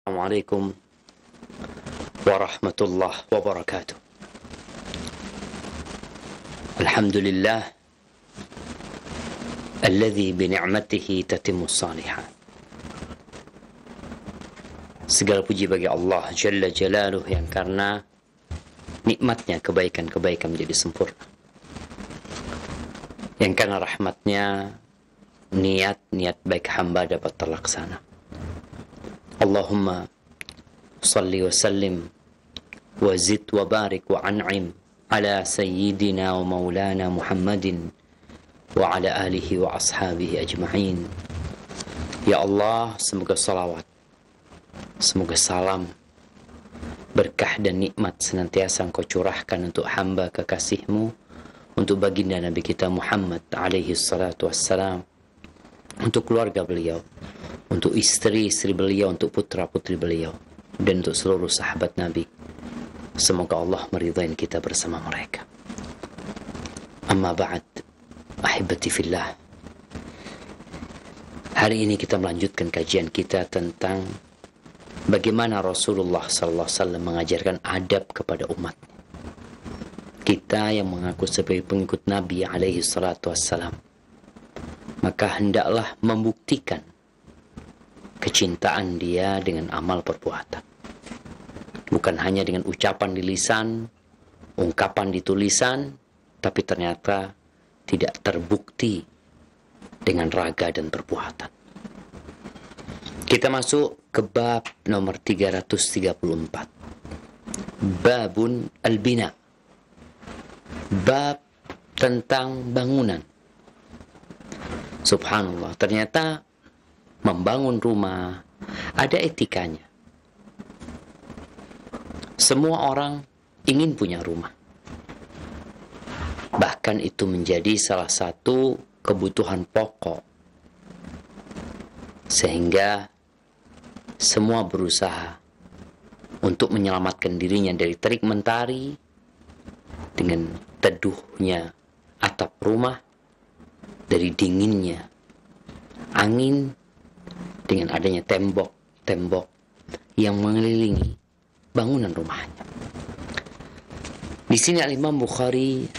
Assalamualaikum warahmatullahi wabarakatuh. Alhamdulillah alladzi bini'matihi tatimmus salihat. Segala puji bagi Allah Jalla Jalaluh yang karena nikmatnya kebaikan-kebaikan menjadi sempurna, yang karena rahmatnya niat-niat baik hamba dapat terlaksana. Allahumma salli wa sallim wa zid wa barik wa an'im ala sayyidina wa maulana Muhammadin wa ala alihi wa ashabihi ajma'in. Ya Allah, semoga salawat, semoga salam, berkah dan nikmat senantiasa Engkau curahkan untuk hamba kekasih-Mu, untuk baginda Nabi kita Muhammad alaihi salatu wassalam, untuk keluarga beliau, untuk istri-istri beliau, untuk putra-putri beliau, dan untuk seluruh sahabat Nabi. Semoga Allah meridai kita bersama mereka. Amma ba'd, ahibati fillah. Hari ini kita melanjutkan kajian kita tentang bagaimana Rasulullah SAW mengajarkan adab kepada umat. Kita yang mengaku sebagai pengikut Nabi alaihi salatu wassalam, maka hendaklah membuktikan kecintaan dia dengan amal perbuatan. Bukan hanya dengan ucapan di lisan, ungkapan di tulisan, tapi ternyata tidak terbukti dengan raga dan perbuatan. Kita masuk ke bab nomor 334. Babun al-bina. Bab tentang bangunan. Subhanallah, ternyata membangun rumah ada etikanya. Semua orang ingin punya rumah. Bahkan itu menjadi salah satu kebutuhan pokok. Sehingga semua berusaha untuk menyelamatkan dirinya dari terik mentari dengan teduhnya atap rumah, dari dinginnya angin, dengan adanya tembok-tembok yang mengelilingi bangunan rumahnya. Di sini Al-Imam Bukhari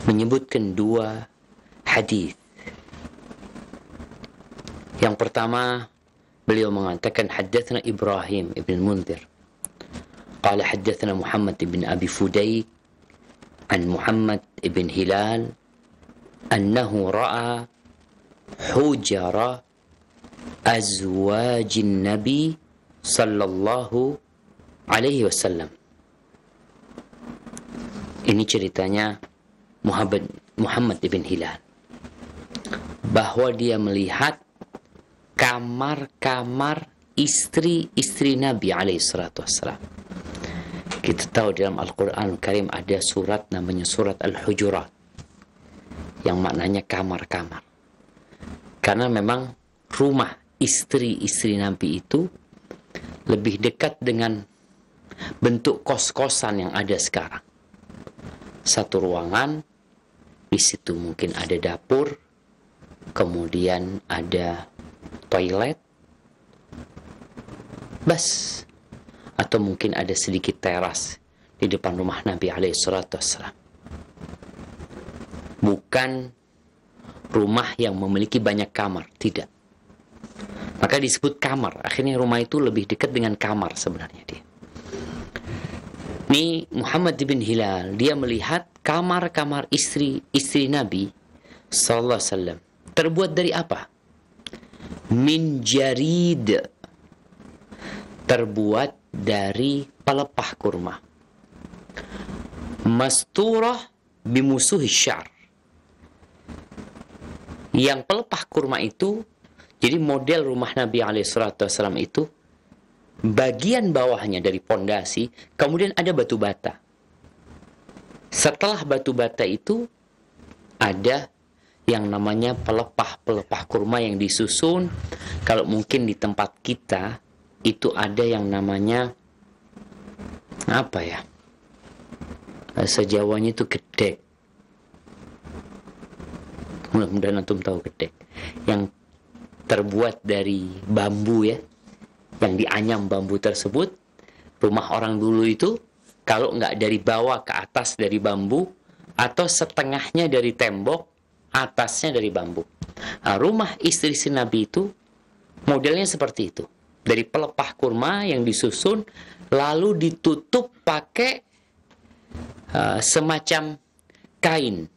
menyebutkan dua hadis. Yang pertama, beliau mengatakan haddatsana Ibrahim ibn Munzir qala haddatsana Muhammad ibn Abi Fudayk an Muhammad ibn Hilal annahu ra'a hujara azwajin Nabi sallallahu alaihi wasallam. Ini ceritanya Muhammad ibn Hilal, bahwa dia melihat kamar-kamar istri-istri Nabi alaihi salatu wassalam. Kita tahu dalam Al-Quran Al-Karim ada surat namanya surat Al-Hujurat, yang maknanya kamar-kamar. Karena memang rumah istri-istri Nabi itu lebih dekat dengan bentuk kos-kosan yang ada sekarang. Satu ruangan, di situ mungkin ada dapur, kemudian ada toilet, bas, atau mungkin ada sedikit teras di depan rumah Nabi alaihi salatu wassalam. Bukan rumah yang memiliki banyak kamar, tidak. Maka disebut kamar. Akhirnya rumah itu lebih dekat dengan kamar sebenarnya dia. Ini Muhammad bin Hilal, dia melihat kamar-kamar istri Nabi sallallahu alaihi wasallam terbuat dari apa? Min jarid, terbuat dari pelepah kurma. Masturah bimusuhi syar. Yang pelepah kurma itu, jadi model rumah Nabi SAW itu, bagian bawahnya dari pondasi, kemudian ada batu bata. Setelah batu bata itu, ada yang namanya pelepah kurma yang disusun. Kalau mungkin di tempat kita, itu ada yang namanya, apa ya? Bahasa Jawanya itu gedek. Mudah-mudahan antum tahu gedek. Yang terbuat dari bambu ya, yang dianyam bambu tersebut. Rumah orang dulu itu kalau nggak dari bawah ke atas dari bambu, atau setengahnya dari tembok, atasnya dari bambu. Nah, rumah istri si Nabi itu modelnya seperti itu. Dari pelepah kurma yang disusun, lalu ditutup pakai semacam kain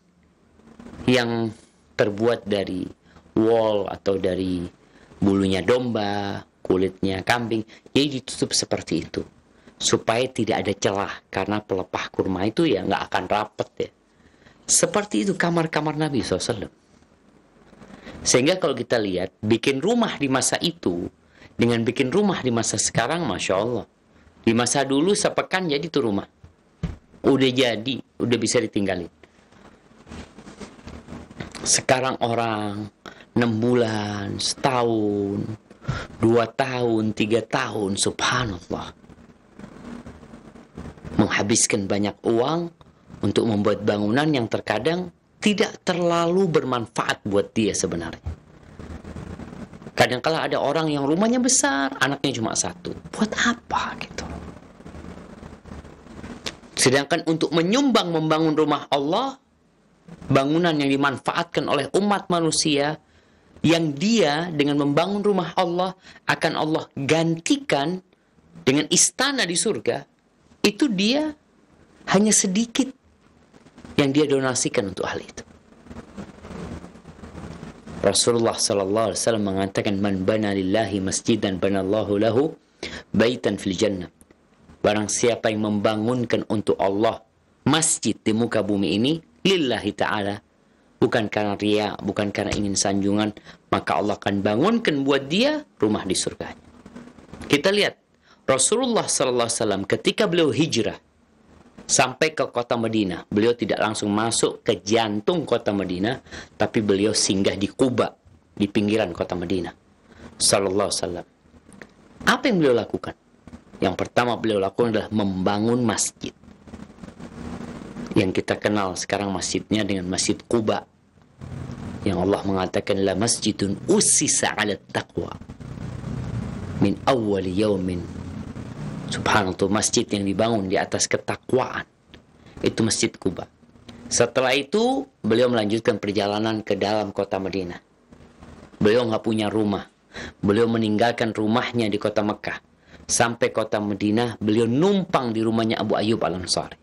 yang terbuat dari wool atau dari bulunya domba, kulitnya kambing. Jadi ditutup seperti itu, supaya tidak ada celah, karena pelepah kurma itu ya nggak akan rapet ya. Seperti itu kamar-kamar Nabi SAW. Sehingga kalau kita lihat, bikin rumah di masa itu dengan bikin rumah di masa sekarang, Masya Allah. Di masa dulu sepekan jadi tuh rumah. Udah jadi, udah bisa ditinggalin. Sekarang orang 6 bulan, setahun, 2 tahun, 3 tahun, subhanallah, menghabiskan banyak uang untuk membuat bangunan yang terkadang tidak terlalu bermanfaat buat dia sebenarnya. Kadang-kala ada orang yang rumahnya besar, anaknya cuma 1. Buat apa gitu? Sedangkan untuk menyumbang membangun rumah Allah, bangunan yang dimanfaatkan oleh umat manusia, yang dia dengan membangun rumah Allah akan Allah gantikan dengan istana di surga, itu dia hanya sedikit yang dia donasikan untuk hal itu. Rasulullah sallallahu alaihi wasallam mengatakan, man bana lillahi masjidan banallahu lahu baitan fil jannah. Barang siapa yang membangunkan untuk Allah masjid di muka bumi ini lillahi ta'ala, bukan karena riya, bukan karena ingin sanjungan, maka Allah akan bangunkan buat dia rumah di surga. Kita lihat Rasulullah sallallahu alaihi wasallam ketika beliau hijrah sampai ke kota Madinah, beliau tidak langsung masuk ke jantung kota Madinah, tapi beliau singgah di Quba, di pinggiran kota Madinah. Sallallahu alaihi wasallam. Apa yang beliau lakukan? Yang pertama beliau lakukan adalah membangun masjid. Yang kita kenal sekarang masjidnya dengan Masjid Quba. Yang Allah mengatakan, la masjidun ussisa 'ala taqwa min awwal yaumin. Subhanallah, masjid yang dibangun di atas ketakwaan. Itu Masjid Quba. Setelah itu, beliau melanjutkan perjalanan ke dalam kota Madinah. Beliau nggak punya rumah. Beliau meninggalkan rumahnya di kota Mekah. Sampai kota Madinah, beliau numpang di rumahnya Abu Ayyub Al-Ansari.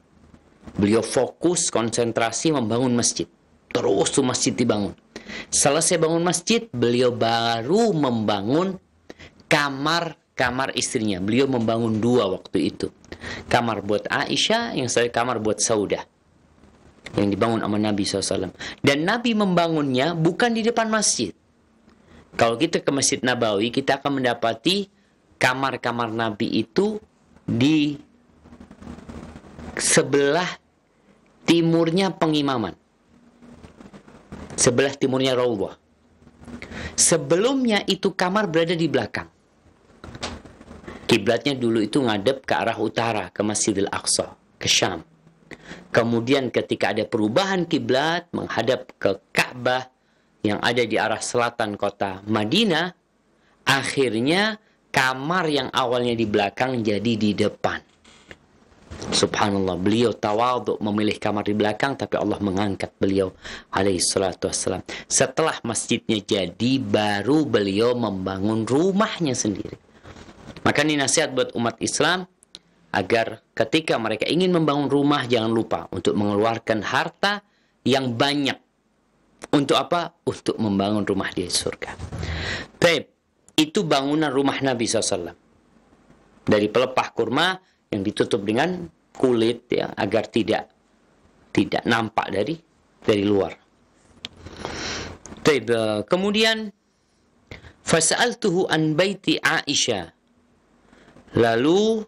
Beliau fokus, konsentrasi membangun masjid. Terus tuh masjid dibangun. Selesai bangun masjid, beliau baru membangun kamar istrinya. Beliau membangun 2 waktu itu. Kamar buat Aisyah, yang satu kamar buat Saudah. Yang dibangun sama Nabi SAW. Dan Nabi membangunnya bukan di depan masjid. Kalau kita ke Masjid Nabawi, kita akan mendapati kamar-kamar Nabi itu di sebelah timurnya pengimaman. Sebelah timurnya Raudhah. Sebelumnya itu kamar berada di belakang. Kiblatnya dulu itu ngadep ke arah utara, ke Masjidil Aqsa, ke Syam. Kemudian ketika ada perubahan kiblat menghadap ke Ka'bah yang ada di arah selatan kota Madinah, akhirnya kamar yang awalnya di belakang jadi di depan. Subhanallah, beliau tawadhu memilih kamar di belakang, tapi Allah mengangkat beliau alaihi salatu wassalam. Setelah masjidnya jadi, baru beliau membangun rumahnya sendiri. Maka ini nasihat buat umat Islam, agar ketika mereka ingin membangun rumah, jangan lupa untuk mengeluarkan harta yang banyak. Untuk apa? Untuk membangun rumah di surga. Baik, itu bangunan rumah Nabi SAW. Dari pelepah kurma yang ditutup dengan kulit, ya, agar tidak nampak dari luar. Baik, kemudian fasa'altuhu an baiti Aisyah. Lalu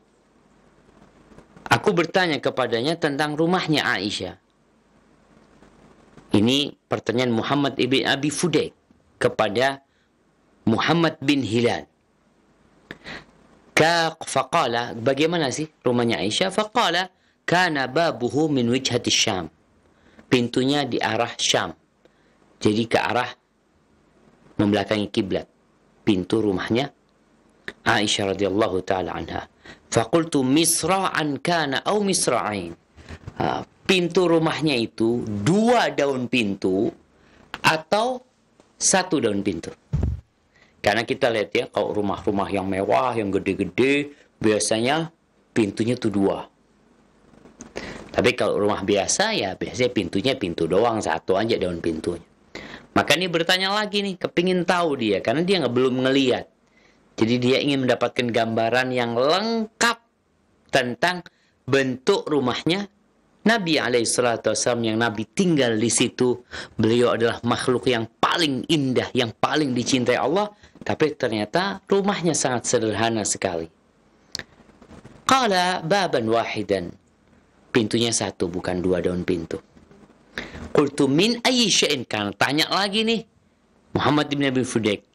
aku bertanya kepadanya tentang rumahnya Aisyah. Ini pertanyaan Muhammad ibn Abi Fudayk kepada Muhammad bin Hilal. Faqala, bagaimana sih rumahnya Aisyah? Faqala, kana babuhu min wijhati Syam. Pintunya di arah Syam. Jadi ke arah membelakangi kiblat. Pintu rumahnya Aisyah radhiyallahu taala anha. Faqultu misra'an kana au misra'ain. Pintu rumahnya itu 2 daun pintu atau 1 daun pintu. Karena kita lihat ya, kalau rumah-rumah yang mewah, yang gede-gede, biasanya pintunya tuh 2. Tapi kalau rumah biasa ya biasanya pintunya pintu doang, 1 aja daun pintunya. Maka ini bertanya lagi nih, kepingin tahu dia, karena dia belum ngelihat. Jadi dia ingin mendapatkan gambaran yang lengkap tentang bentuk rumahnya Nabi SAW, yang Nabi tinggal di situ. Beliau adalah makhluk yang paling indah, yang paling dicintai Allah. Tapi ternyata rumahnya sangat sederhana sekali. Qala baban wahidan. Pintunya 1, bukan 2 daun pintu. Qultu min ayyi syai'in kan. Tanya lagi nih Muhammad bin Abi Fudaik.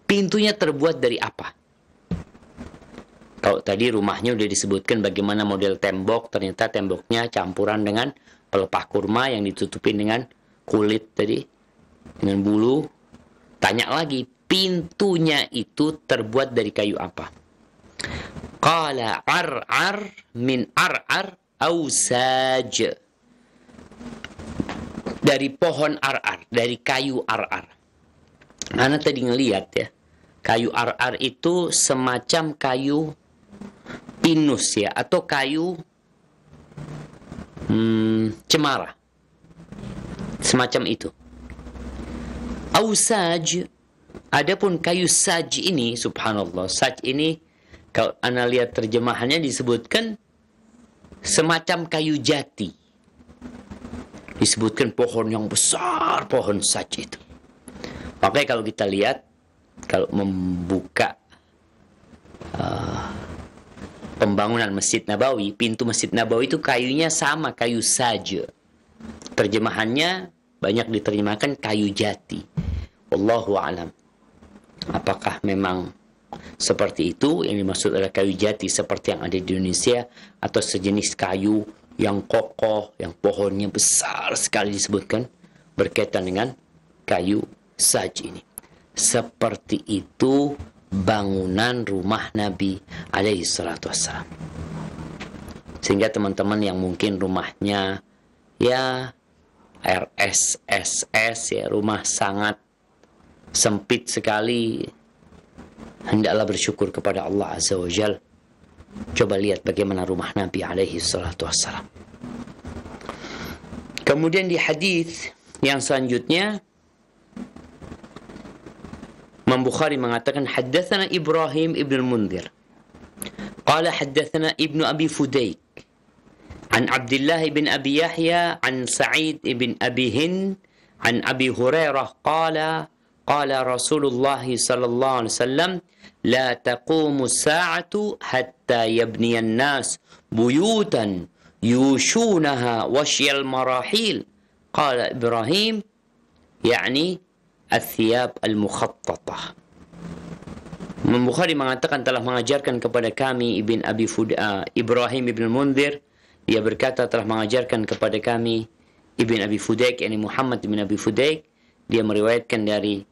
Pintunya terbuat dari apa? Kalau tadi rumahnya udah disebutkan bagaimana model tembok, ternyata temboknya campuran dengan pelepah kurma yang ditutupin dengan kulit tadi, dengan bulu. Tanya lagi, pintunya itu terbuat dari kayu apa? Qala ar'ar min ar'ar au saj. Dari pohon ar'ar, dari kayu ar'ar. Ana tadi ngelihat ya, kayu ar'ar itu semacam kayu pinus ya, atau kayu cemara, semacam itu. Ausaj, adapun kayu saj ini, subhanallah, saj ini kalau ana lihat terjemahannya disebutkan semacam kayu jati. Disebutkan pohon yang besar, pohon saj itu. Makanya kalau kita lihat, kalau membuka pembangunan Masjid Nabawi, pintu Masjid Nabawi itu kayunya sama, kayu saja. Terjemahannya banyak diterjemahkan kayu jati. Wallahu a'lam. Apakah memang seperti itu yang dimaksud adalah kayu jati seperti yang ada di Indonesia, atau sejenis kayu yang kokoh, yang pohonnya besar sekali disebutkan berkaitan dengan kayu saj ini. Seperti itu bangunan rumah Nabi alaihi salatu wassalam. Sehingga teman-teman yang mungkin rumahnya ya RSSS ya, rumah sangat sempit sekali, hendaklah bersyukur kepada Allah Azza wa Jal. Coba lihat bagaimana rumah Nabi alaihi salatu wassalam. Kemudian di hadis yang selanjutnya, Imam Bukhari mengatakan haddatsana Ibrahim ibn al-Mundhir qala haddatsana Ibnu Abi Fudaik an Abdullah ibn Abi Yahya an Sa'id ibn Abi Hind an Abi Hurairah qala qala Rasulullah sallallahu alaihi wasallam la taqumu as-sa'atu hatta yabniya an-nas buyutan yushunaha wasyal marahil. Qala Ibrahim yakni al-thiyab al-mukhattatah. Imam Bukhari mengatakan telah mengajarkan kepada kami Ibrahim ibn Mundhir. Dia berkata telah mengajarkan kepada kami Ibn Abi Fudaik, yakni Muhammad ibn Abi Fudaik. Dia meriwayatkan dari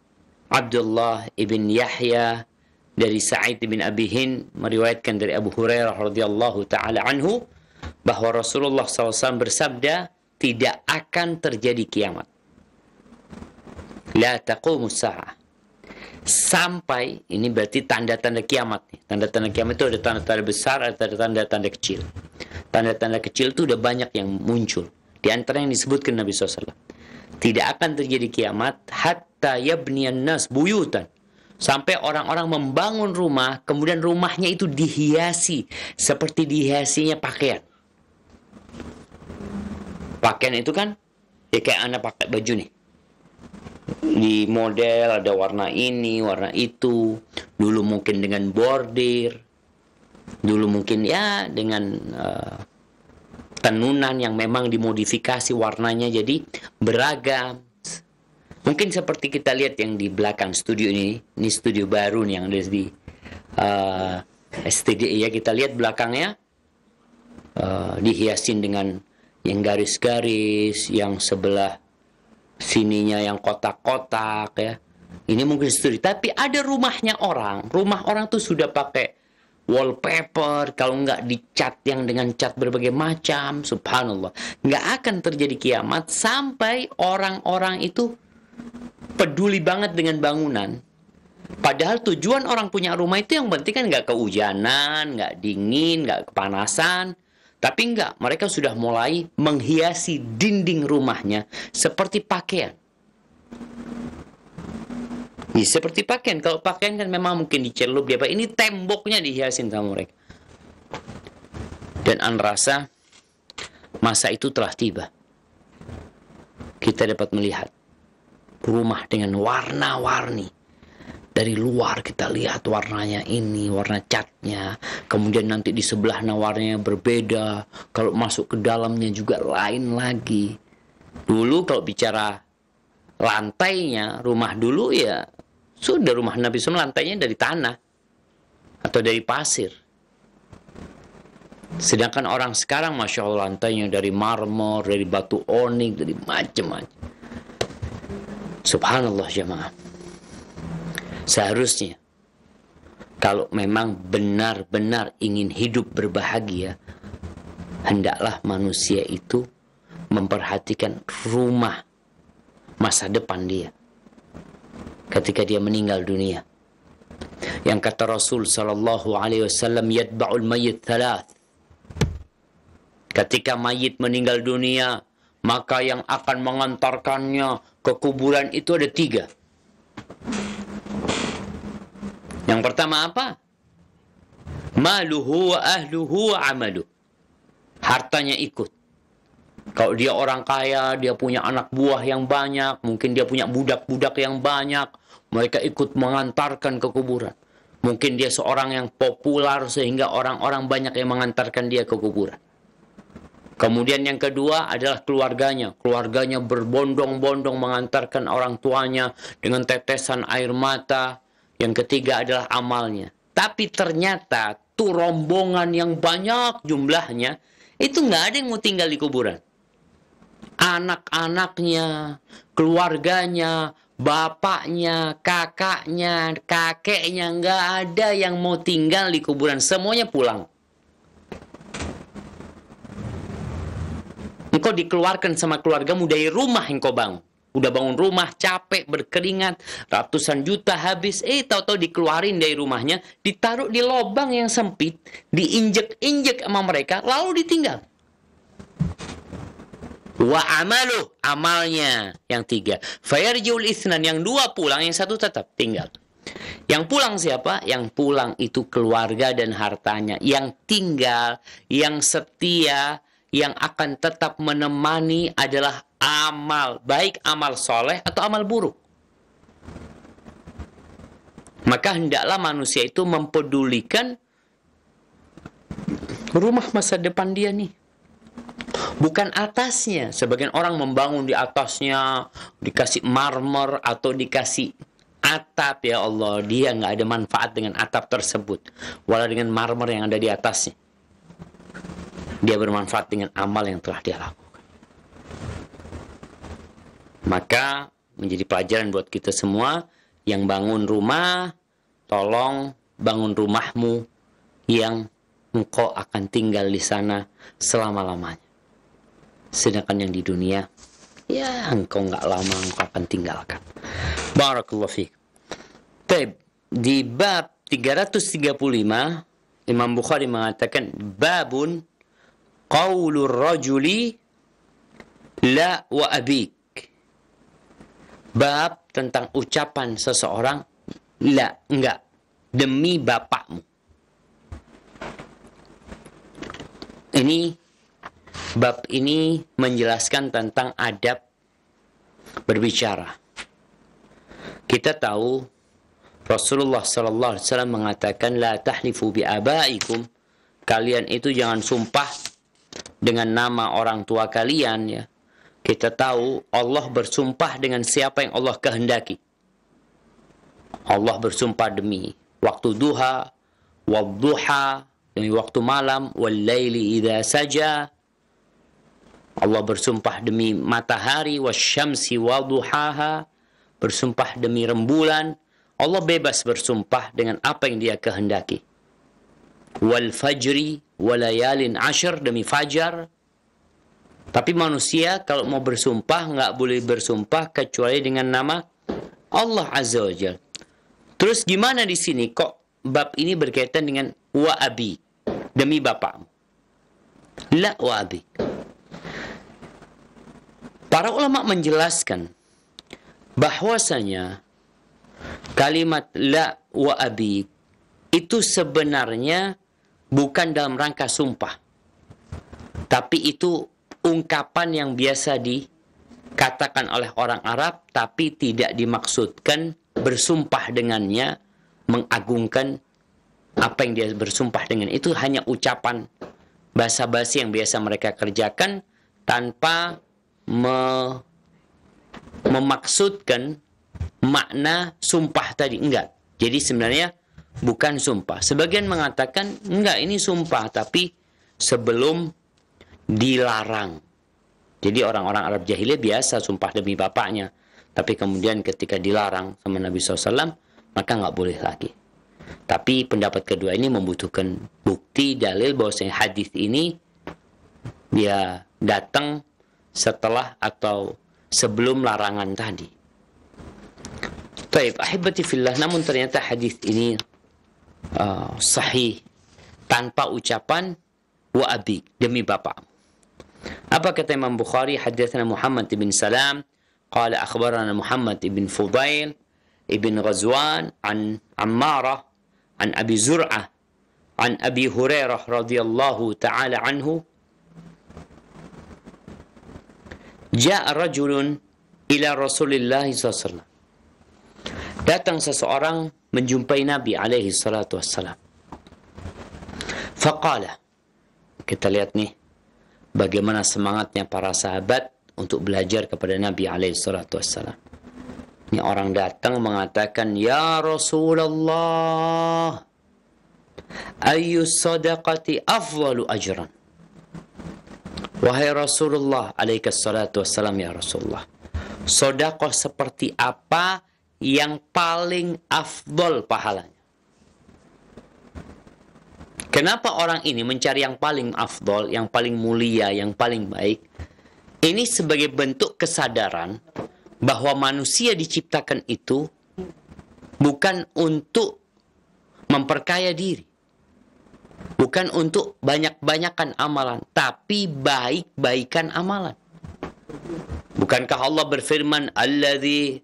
Abdullah ibn Yahya, dari Sa'id ibn Abi Hind, meriwayatkan dari Abu Hurairah radhiyallahu taala anhu bahwa Rasulullah SAW bersabda, tidak akan terjadi kiamat. La taqumu sa'ah. Sampai, ini berarti tanda-tanda kiamat. Tanda-tanda kiamat itu ada tanda-tanda besar, ada tanda-tanda kecil. Tanda-tanda kecil itu udah banyak yang muncul. Di antara yang disebutkan Nabi SAW. Tidak akan terjadi kiamat hatta yabniyan nas buyutan. Sampai orang-orang membangun rumah, kemudian rumahnya itu dihiasi seperti dihiasinya pakaian. Pakaian itu kan ya kayak anak pakai baju nih. Di model ada warna ini, warna itu. Dulu mungkin dengan bordir. Dulu mungkin ya dengan tenunan yang memang dimodifikasi warnanya jadi beragam. Mungkin seperti kita lihat yang di belakang studio ini studio baru nih yang ada di STDI ya. Kita lihat belakangnya dihiasin dengan yang garis-garis, yang sebelah sininya yang kotak-kotak ya. Ini mungkin studi, tapi ada rumah orang tuh sudah pakai wallpaper, kalau nggak dicat yang dengan cat berbagai macam, subhanallah. Nggak akan terjadi kiamat sampai orang-orang itu peduli banget dengan bangunan. Padahal tujuan orang punya rumah itu yang penting kan nggak kehujanan, nggak dingin, nggak kepanasan. Tapi nggak, mereka sudah mulai menghiasi dinding rumahnya seperti pakaian. Ya, seperti pakaian. Kalau pakaian kan memang mungkin dicelup dia. Ini temboknya dihiasin sama mereka. Dan An rasa masa itu telah tiba. Kita dapat melihat rumah dengan warna-warni. Dari luar kita lihat warnanya ini, warna catnya. Kemudian nanti di sebelah warnanya berbeda. Kalau masuk ke dalamnya juga lain lagi. Dulu kalau bicara lantainya, rumah dulu ya sudah rumah Nabi SAW lantainya dari tanah atau dari pasir. Sedangkan orang sekarang Masya Allah lantainya dari marmor, dari batu onik, dari macam-macam. Subhanallah jemaah. Seharusnya kalau memang benar-benar ingin hidup berbahagia, hendaklah manusia itu memperhatikan rumah masa depan dia ketika dia meninggal dunia. Yang kata Rasul sallallahu alaihi wasallam, yatba'ul mayyit thalath. Ketika mayit meninggal dunia, maka yang akan mengantarkannya ke kuburan itu ada 3. Yang pertama apa? Maluhu wa ahluhu wa amaluh. Hartanya ikut. Kalau dia orang kaya, dia punya anak buah yang banyak, mungkin dia punya budak-budak yang banyak, mereka ikut mengantarkan ke kuburan. Mungkin dia seorang yang populer sehingga orang-orang banyak yang mengantarkan dia ke kuburan. Kemudian yang kedua adalah keluarganya. Keluarganya berbondong-bondong mengantarkan orang tuanya dengan tetesan air mata. Yang ketiga adalah amalnya. Tapi ternyata tuh rombongan yang banyak jumlahnya, itu nggak ada yang mau tinggal di kuburan. Anak-anaknya, keluarganya, bapaknya, kakaknya, kakeknya, nggak ada yang mau tinggal di kuburan. Semuanya pulang. Engkau dikeluarkan sama keluargamu dari rumah yang kau bangun. Udah bangun rumah, capek, berkeringat, ratusan juta habis. Tahu-tahu dikeluarin dari rumahnya, ditaruh di lubang yang sempit, diinjek-injek sama mereka, lalu ditinggal. Wa amaluh, amalnya yang 3. Fayarjiul itsnan, yang 2 pulang, yang 1 tetap tinggal. Yang pulang siapa? Yang pulang itu keluarga dan hartanya. Yang tinggal, yang setia, yang akan tetap menemani adalah amal, baik amal soleh atau amal buruk. Maka hendaklah manusia itu mempedulikan rumah masa depan dia nih. Bukan atasnya. Sebagian orang membangun di atasnya, dikasih marmer atau dikasih atap, ya Allah. Dia nggak ada manfaat dengan atap tersebut. Walau dengan marmer yang ada di atasnya. Dia bermanfaat dengan amal yang telah dia lakukan. Maka menjadi pelajaran buat kita semua yang bangun rumah, tolong bangun rumahmu yang engkau akan tinggal di sana selama-lamanya. Sedangkan yang di dunia, ya engkau nggak lama engkau akan tinggalkan. Barakallahu fiik. Baik, di bab 335 Imam Bukhari mengatakan babun qaulur rajuli la wa abik. Bab tentang ucapan seseorang la, enggak, demi bapakmu. Bab ini menjelaskan tentang adab berbicara. Kita tahu Rasulullah sallallahu alaihi wasallam mengatakan la tahlifu bi abaikum. Kalian itu jangan sumpah dengan nama orang tua kalian, ya. Kita tahu Allah bersumpah dengan siapa yang Allah kehendaki. Allah bersumpah demi waktu duha, wadduha, demi waktu malam, wal laili idza saja. Allah bersumpah demi matahari, wasyamsi wadduhaha, bersumpah demi rembulan. Allah bebas bersumpah dengan apa yang dia kehendaki. Wal fajri walayalin ashar, demi fajar. Tapi manusia kalau mau bersumpah nggak boleh bersumpah kecuali dengan nama Allah Azza wa Jalla. Terus gimana di sini kok bab ini berkaitan dengan wa abi, demi bapakmu? La wa abi. Para ulama menjelaskan bahwasanya kalimat la wa abi itu sebenarnya bukan dalam rangka sumpah. Tapi itu ungkapan yang biasa dikatakan oleh orang Arab, tapi tidak dimaksudkan bersumpah dengannya, mengagungkan apa yang dia bersumpah dengan itu. Hanya ucapan basa-basi yang biasa mereka kerjakan tanpa memaksudkan makna sumpah tadi. Enggak. Jadi sebenarnya bukan sumpah. Sebagian mengatakan enggak, ini sumpah, tapi sebelum dilarang. Jadi orang-orang Arab jahiliyah biasa sumpah demi bapaknya, tapi kemudian ketika dilarang sama Nabi SAW, maka nggak boleh lagi. Tapi pendapat kedua ini membutuhkan bukti, dalil bahwasanya hadis ini dia datang setelah atau sebelum larangan tadi. Taib, ahibati fillah, namun ternyata hadis ini sahih tanpa ucapan wa abi, demi bapak. Apa kata Imam Bukhari? Hadatsana Muhammad bin Salam qala akhbarana Muhammad bin Fudail ibn Ghazwan an Ammarah an Abi Zur'ah an Abi Hurairah radhiyallahu ta'ala anhu ja'a rajulun ila Rasulillah SAW. Datang seseorang menjumpai Nabi alaihi salatu wassalam. Faqala, kita lihat nih bagaimana semangatnya para sahabat untuk belajar kepada Nabi alaihi salatu wassalam. Ini orang datang mengatakan, ya Rasulullah, ayyu sadaqati afdalu ajran. Wahai Rasulullah alaihi salatu wassalam, ya Rasulullah, sedekah seperti apa yang paling afdol pahalanya? Kenapa orang ini mencari yang paling afdol, yang paling mulia, yang paling baik? Ini sebagai bentuk kesadaran bahwa manusia diciptakan itu bukan untuk memperkaya diri, bukan untuk banyak-banyakan amalan, tapi baik-baikan amalan. Bukankah Allah berfirman, alladzi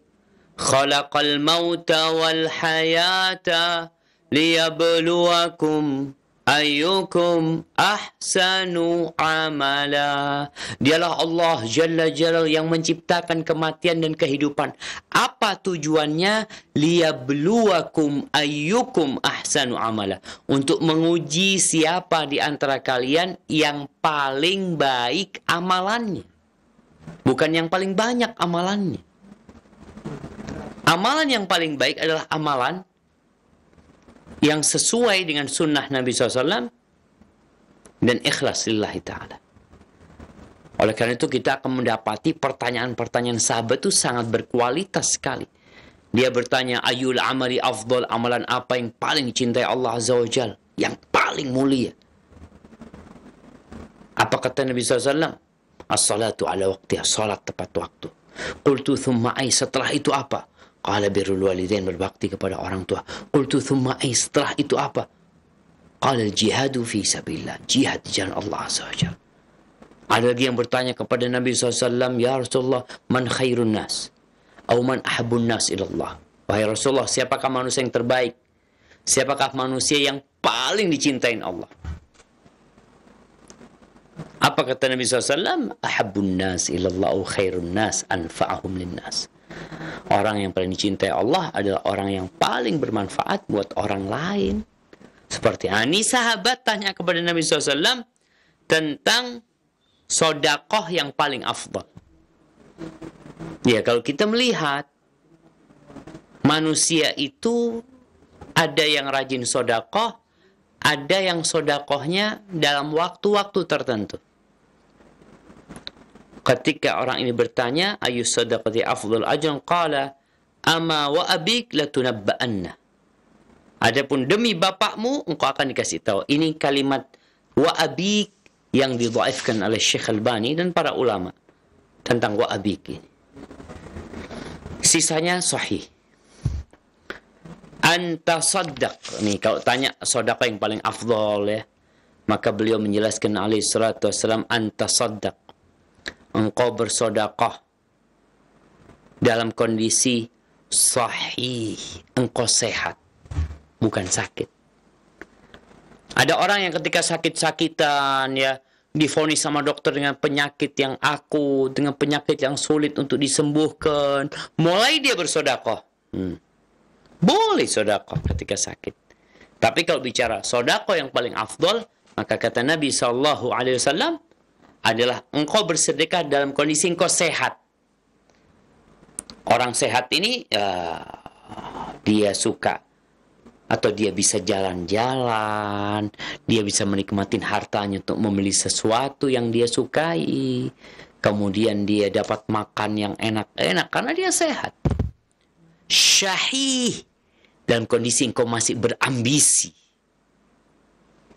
khalaqal mauta wal hayata liyabluwakum ayyukum ahsanu amala. Dialah Allah Jalla Jalal yang menciptakan kematian dan kehidupan. Apa tujuannya? Liyabluwakum ayyukum ahsanu amala. Untuk menguji siapa di antara kalian yang paling baik amalannya. Bukan yang paling banyak amalannya. Amalan yang paling baik adalah amalan yang sesuai dengan sunnah Nabi SAW dan ikhlas lillahi ta'ala. Oleh karena itu kita akan mendapati pertanyaan-pertanyaan sahabat itu sangat berkualitas sekali. Dia bertanya, ayul amali afdal, amalan apa yang paling dicintai Allah Azza wa Jal, yang paling mulia? Apa kata Nabi SAW? As-salatu ala waqtiha, salat tepat waktu. Qultu thumma ay, setelah itu apa? Qala birrul walidain, berbakti kepada orang tua. Qultu thumma ay, setelah itu apa? Qala jihadu fi sabilillah, jihad di jalan Allah Azza wa Jalla. Ada lagi yang bertanya kepada Nabi SAW, ya Rasulullah, man khairun nas? Atau man ahabun nas ilallah? Wahai Rasulullah, siapakah manusia yang terbaik? Siapakah manusia yang paling dicintai Allah? Apa kata Nabi SAW? Ahabun nas ilallah au khairun nas anfa'ahum linnas. Orang yang paling dicintai Allah adalah orang yang paling bermanfaat buat orang lain. Seperti ini sahabat tanya kepada Nabi SAW tentang sodakoh yang paling afdal. Ya, kalau kita melihat manusia itu ada yang rajin sodakoh, ada yang sodakohnya dalam waktu-waktu tertentu. Ketika orang ini bertanya, ayu sadaqati afdal ajran, qala ama wa abik latunabba'anna. Adapun demi bapakmu, engkau akan dikasih tahu. Ini kalimat wa abik yang didhaifkan oleh Syekh Albani dan para ulama tentang wa abik ini. Sisanya sahih. Anta saddaq. Nih kalau tanya sedekah yang paling afdal ya, maka beliau menjelaskan alaihi salatu wassalam, anta saddaq. Engkau bersedekah dalam kondisi sahih, engkau sehat, bukan sakit. Ada orang yang ketika sakit-sakitan ya, divonis sama dokter dengan penyakit yang akut, dengan penyakit yang sulit untuk disembuhkan, mulai dia bersedekah. Boleh sedekah ketika sakit. Tapi kalau bicara sedekah yang paling afdal, maka kata Nabi SAW adalah engkau bersedekah dalam kondisi engkau sehat. Orang sehat ini dia suka atau dia bisa jalan-jalan, dia bisa menikmati hartanya untuk membeli sesuatu yang dia sukai, kemudian dia dapat makan yang enak-enak karena dia sehat. Syahih dalam kondisi engkau masih berambisi,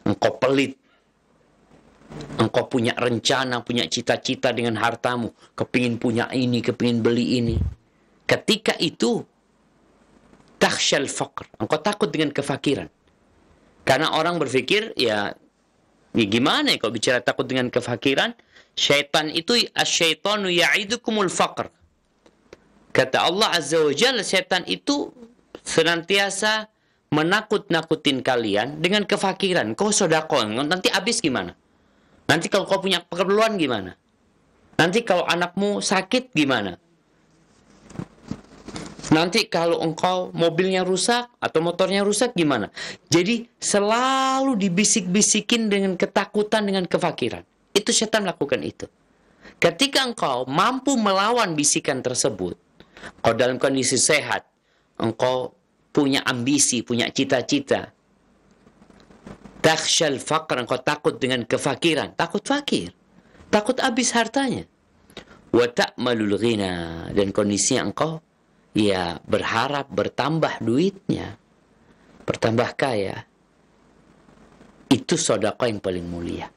engkau pelit, engkau punya rencana, punya cita-cita dengan hartamu, kepingin punya ini, kepingin beli ini. Ketika itu takhsyal faqr, engkau takut dengan kefakiran. Karena orang berpikir ya gimana ya kalau bicara takut dengan kefakiran? Syaitan itu asyaitanu ya'idukumul faqr. Kata Allah Azza wa Jalla, syaitan itu senantiasa menakut-nakutin kalian dengan kefakiran. Kau sedekah, nanti habis gimana? Nanti kalau kau punya keperluan gimana? Nanti kalau anakmu sakit gimana? Nanti kalau engkau mobilnya rusak atau motornya rusak gimana? Jadi selalu dibisik-bisikin dengan ketakutan, dengan kefakiran. Itu setan lakukan itu. Ketika engkau mampu melawan bisikan tersebut, engkau dalam kondisi sehat, engkau punya ambisi, punya cita-cita, takhsyal faqr, engkau takut dengan kefakiran, takut fakir, takut habis hartanya. Wa ta'malul ghina, dan kondisi engkau ya berharap bertambah duitnya, bertambah kaya. Itu sedekah yang paling mulia.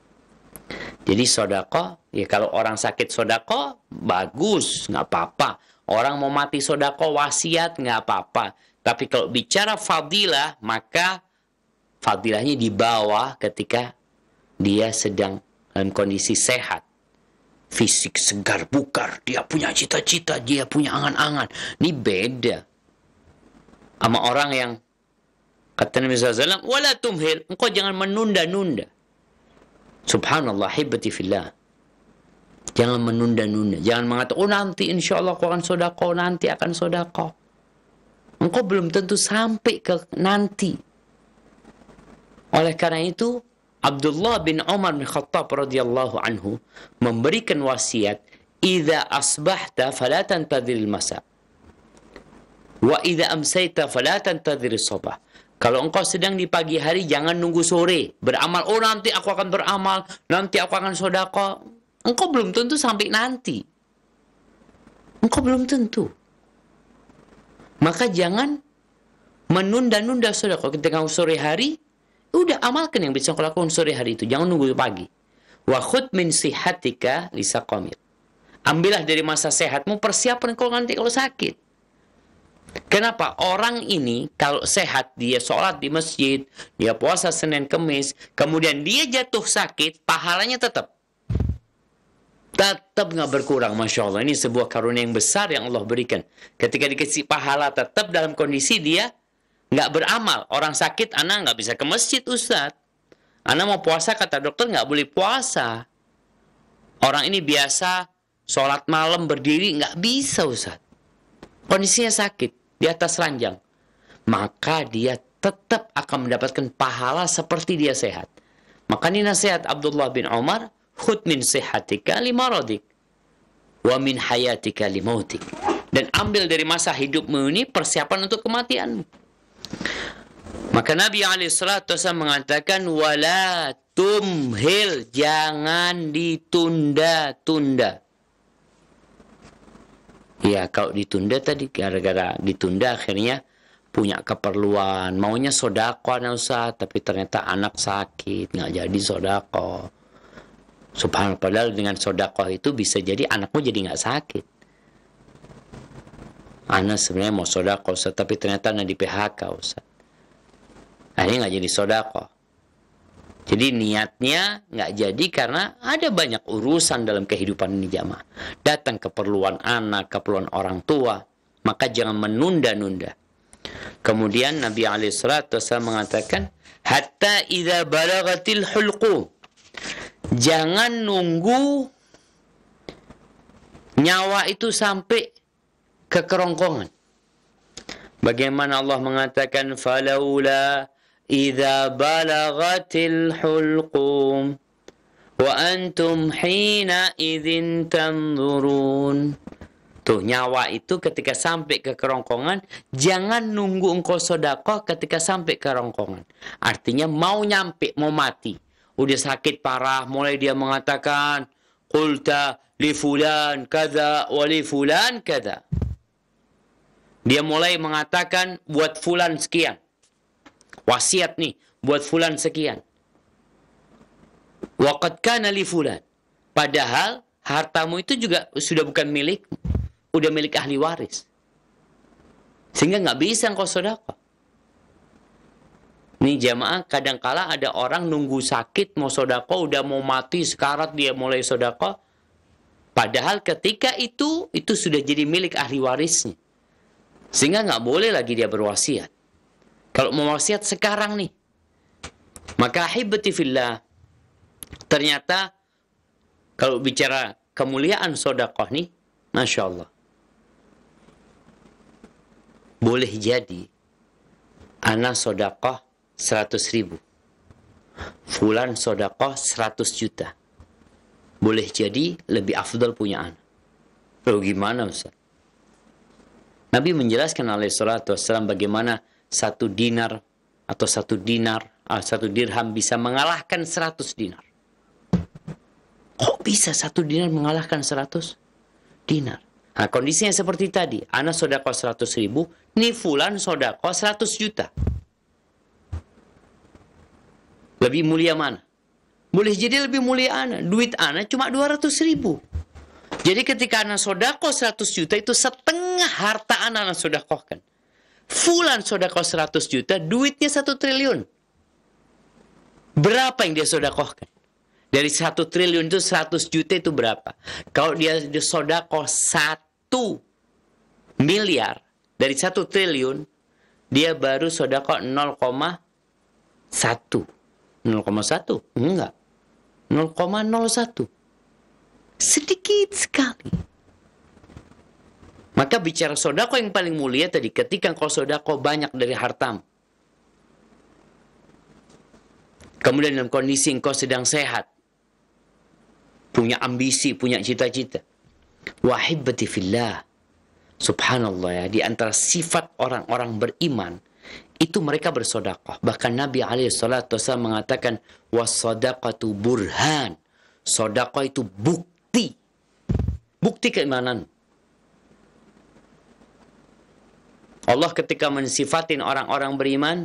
Jadi sedekah, ya kalau orang sakit sedekah bagus, nggak apa-apa. Orang mau mati sedekah wasiat nggak apa-apa. Tapi kalau bicara fadilah, maka fadilahnya di bawah ketika dia sedang dalam kondisi sehat. Fisik segar bukar, dia punya cita-cita, dia punya angan-angan. Ini beda sama orang yang kata Nabi SAW, wala tumhil, engkau jangan menunda-nunda. Subhanallah, hibati fillah. Jangan menunda-nunda. Jangan mengatakan, oh nanti insya Allah aku akan sedekah, nanti akan sedekah. Engkau belum tentu sampai ke nanti. Oleh karena itu, Abdullah bin Umar bin Khattab radhiyallahu anhu memberikan wasiat, "Idza asbahta fala tantadhiril masa. Wa idza amsayta fala tantadhiril sabah." Kalau engkau sedang di pagi hari, jangan nunggu sore beramal. Oh nanti aku akan beramal, nanti aku akan sedekah. Engkau belum tentu sampai nanti. Engkau belum tentu. Maka jangan menunda-nunda sedekah. Ketika sore hari, udah amalkan yang bisa kau lakukan sore hari itu. Jangan nunggu pagi. Wa khud min sihatika lisaqamir. Ambillah dari masa sehatmu, persiapan kau nanti kalau sakit. Kenapa? Orang ini kalau sehat, dia sholat di masjid, dia puasa Senin Kemis, kemudian dia jatuh sakit, pahalanya tetap nggak berkurang. Masya Allah, ini sebuah karunia yang besar yang Allah berikan. Ketika dikasih pahala tetap dalam kondisi dia nggak beramal. Orang sakit, anak nggak bisa ke masjid, Ustaz. Anak mau puasa, kata dokter nggak boleh puasa. Orang ini biasa sholat malam berdiri, nggak bisa, Ustaz. Kondisinya sakit, di atas ranjang. Maka dia tetap akan mendapatkan pahala seperti dia sehat. Maka ini nasihat Abdullah bin Umar, khud min sihatika limaradik, wa min hayatika limautik. Dan ambil dari masa hidupmu ini persiapan untuk kematianmu. Maka Nabi SAW mengatakan, wala tumhil, jangan ditunda-tunda. Ya, kalau ditunda tadi, gara-gara ditunda akhirnya punya keperluan. Maunya sodako Ustaz, tapi ternyata anak sakit, nggak jadi sodako. Subhanallah, padahal dengan sodako itu bisa jadi anakmu jadi nggak sakit. Anak sebenarnya mau sodako Ustaz, tapi ternyata anak di PHK Ustaz. Akhirnya nggak jadi sodako. Jadi niatnya nggak jadi karena ada banyak urusan dalam kehidupan ini jamaah. Datang keperluan anak, keperluan orang tua. Maka jangan menunda-nunda. Kemudian Nabi SAW mengatakan, hatta idza balagatil hulqum. Jangan nunggu nyawa itu sampai ke kerongkongan. Bagaimana Allah mengatakan, falaula idza balagatil hulqum wa antum hina idzin tanzurun. Tuh, nyawa itu ketika sampai ke kerongkongan, jangan nunggu engkau sedekah ketika sampai ke kerongkongan. Artinya mau nyampe, mau mati. Udah sakit parah, mulai dia mengatakan, qulta li fulan kada wa li fulan kada. Dia mulai mengatakan buat fulan sekian. Wasiat nih, buat fulan sekian. Wa qad kana li fulan. Padahal hartamu itu juga sudah bukan milikmu. Udah milik ahli waris. Sehingga nggak bisa engkau sedekah. Nih jamaah, kadangkala ada orang nunggu sakit mau sedekah, udah mau mati sekarat dia mulai sedekah. Padahal ketika itu sudah jadi milik ahli warisnya. Sehingga nggak boleh lagi dia berwasiat. Kalau mau wasiat sekarang nih. Maka ahibati fillah. Ternyata kalau bicara kemuliaan sedekah nih, Masya Allah. Boleh jadi anak sedekah 100.000. Fulan sedekah 100 juta. Boleh jadi lebih afdal punya anak. Lalu gimana Ustaz? Nabi menjelaskan alaihi salatu wassalam bagaimana satu dinar atau satu dirham bisa mengalahkan 100 dinar. Kok bisa satu dinar mengalahkan 100 dinar? Nah, kondisinya seperti tadi. Anak sedekah 100.000, nih fulan sedekah 100 juta. Lebih mulia mana? Boleh jadi lebih mulia anak. Duit anak cuma 200.000. Jadi ketika anak sedekah 100 juta itu setengah harta anak sedekahkan. Fulan sedekah 100 juta, duitnya 1 triliun. Berapa yang dia sedekahkan? Dari 1 triliun itu 100 juta itu berapa? Kalau dia sedekah 1 miliar dari 1 triliun, dia baru sedekah 0,1. 0,1? Enggak. 0,01. Sedikit sekali. Maka bicara sedekah yang paling mulia tadi, ketika engkau sedekah banyak dari hartamu. Kemudian dalam kondisi engkau sedang sehat. Punya ambisi, punya cita-cita. Wahibati fillah. Subhanallah ya, di antara sifat orang-orang beriman, itu mereka bersedekah. Bahkan Nabi SAW mengatakan, was-sadaqatu burhan. Sedekah itu bukti. Bukti keimanan. Allah ketika mensifatin orang-orang beriman,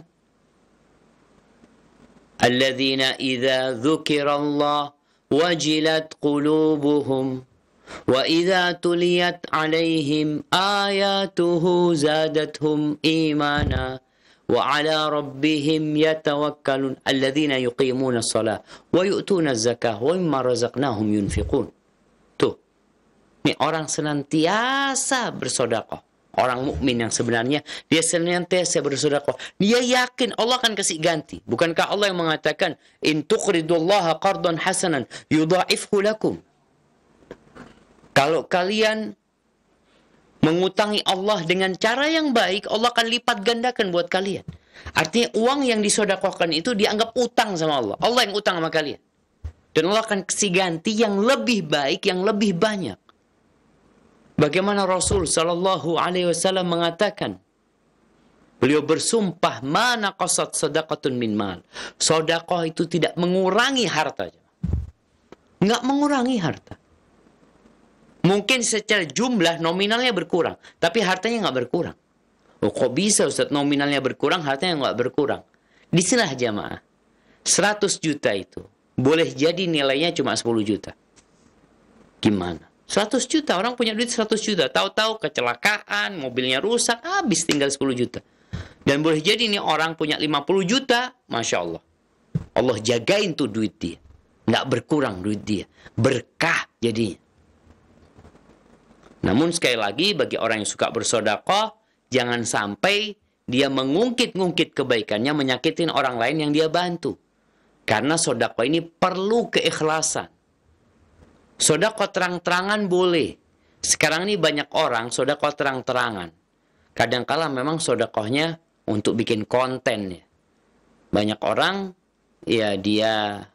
alladzina idza dzukirallah wajilat qulubuhum wa idza tuliyat alaihim ayatuhu zadatuhum imana wa ala rabbihim yatawakkalun alladzina yuqimuna shalah wa yu'tuna zakah wa mimma razaqnahum yunfiqun. Tuh. Ini orang senantiasa bersedekah. Orang mukmin yang sebenarnya dia senantiasa bersedekah. Dia yakin Allah akan kasih ganti. Bukankah Allah yang mengatakan, "In tuqridullaha qardan hasanan yudha'ifhu lakum." Kalau kalian mengutangi Allah dengan cara yang baik, Allah akan lipat gandakan buat kalian. Artinya uang yang disedekahkan itu dianggap utang sama Allah. Allah yang utang sama kalian. Dan Allah akan kasih ganti yang lebih baik, yang lebih banyak. Bagaimana Rasul Shallallahu Alaihi Wasallam mengatakan, beliau bersumpah, mana qasat sadaqatun min mal. Sedekah itu tidak mengurangi harta, nggak mengurangi harta. Mungkin secara jumlah nominalnya berkurang, tapi hartanya nggak berkurang. Oh, kok bisa Ustaz nominalnya berkurang, hartanya nggak berkurang? Disinilah jamaah. 100 juta itu boleh jadi nilainya cuma 10 juta. Gimana? 100 juta, orang punya duit 100 juta. Tahu-tahu kecelakaan, mobilnya rusak, habis tinggal 10 juta. Dan boleh jadi nih orang punya 50 juta, Masya Allah. Allah jagain tuh duit dia. Nggak berkurang duit dia. Berkah jadinya. Namun sekali lagi bagi orang yang suka bersedekah, jangan sampai dia mengungkit-ungkit kebaikannya, menyakitin orang lain yang dia bantu. Karena sedekah ini perlu keikhlasan. Sedekah terang-terangan boleh. Sekarang ini banyak orang sedekah terang-terangan. Kadang-kala memang sedekahnya untuk bikin konten ya. Banyak orang ya dia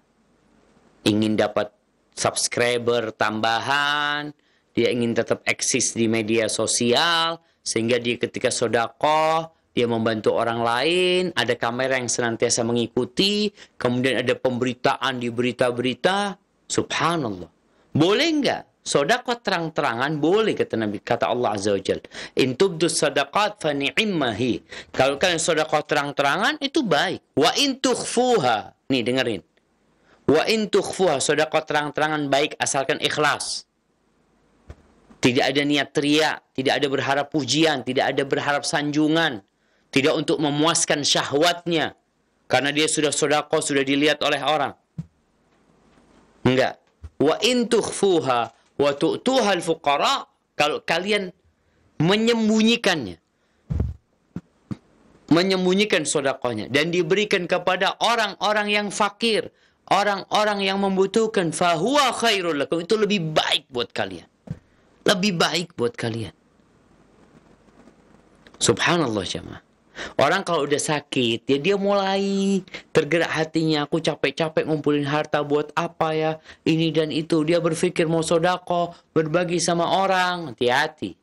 ingin dapat subscriber tambahan, dia ingin tetap eksis di media sosial, sehingga dia ketika sedekah, dia membantu orang lain, ada kamera yang senantiasa mengikuti, kemudian ada pemberitaan di berita-berita, subhanallah. Boleh enggak? Sedekah terang-terangan boleh, kata Nabi, kata Allah Azza wa Jalla. In tubdus sadaqat fa ni'immahi. Kalau kalian sedekah terang-terangan itu baik. Wa in tukhfuha. Nih dengerin. Wa in tukhfuha, sedekah terang-terangan baik asalkan ikhlas. Tidak ada niat teriak, tidak ada berharap pujian, tidak ada berharap sanjungan, tidak untuk memuaskan syahwatnya karena dia sudah sedekah, sudah dilihat oleh orang. Enggak. Wa in tukhfuha wa tu'tuha al-fuqara, kalau kalian menyembunyikannya, menyembunyikan sedekahnya dan diberikan kepada orang-orang yang fakir, orang-orang yang membutuhkan, fahuwa khairul lakum, itu lebih baik buat kalian. Lebih baik buat kalian. Subhanallah jemaah. Orang kalau udah sakit, ya dia mulai tergerak hatinya. Aku capek-capek ngumpulin harta buat apa ya? Ini dan itu. Dia berpikir mau sedekah, berbagi sama orang. Hati-hati.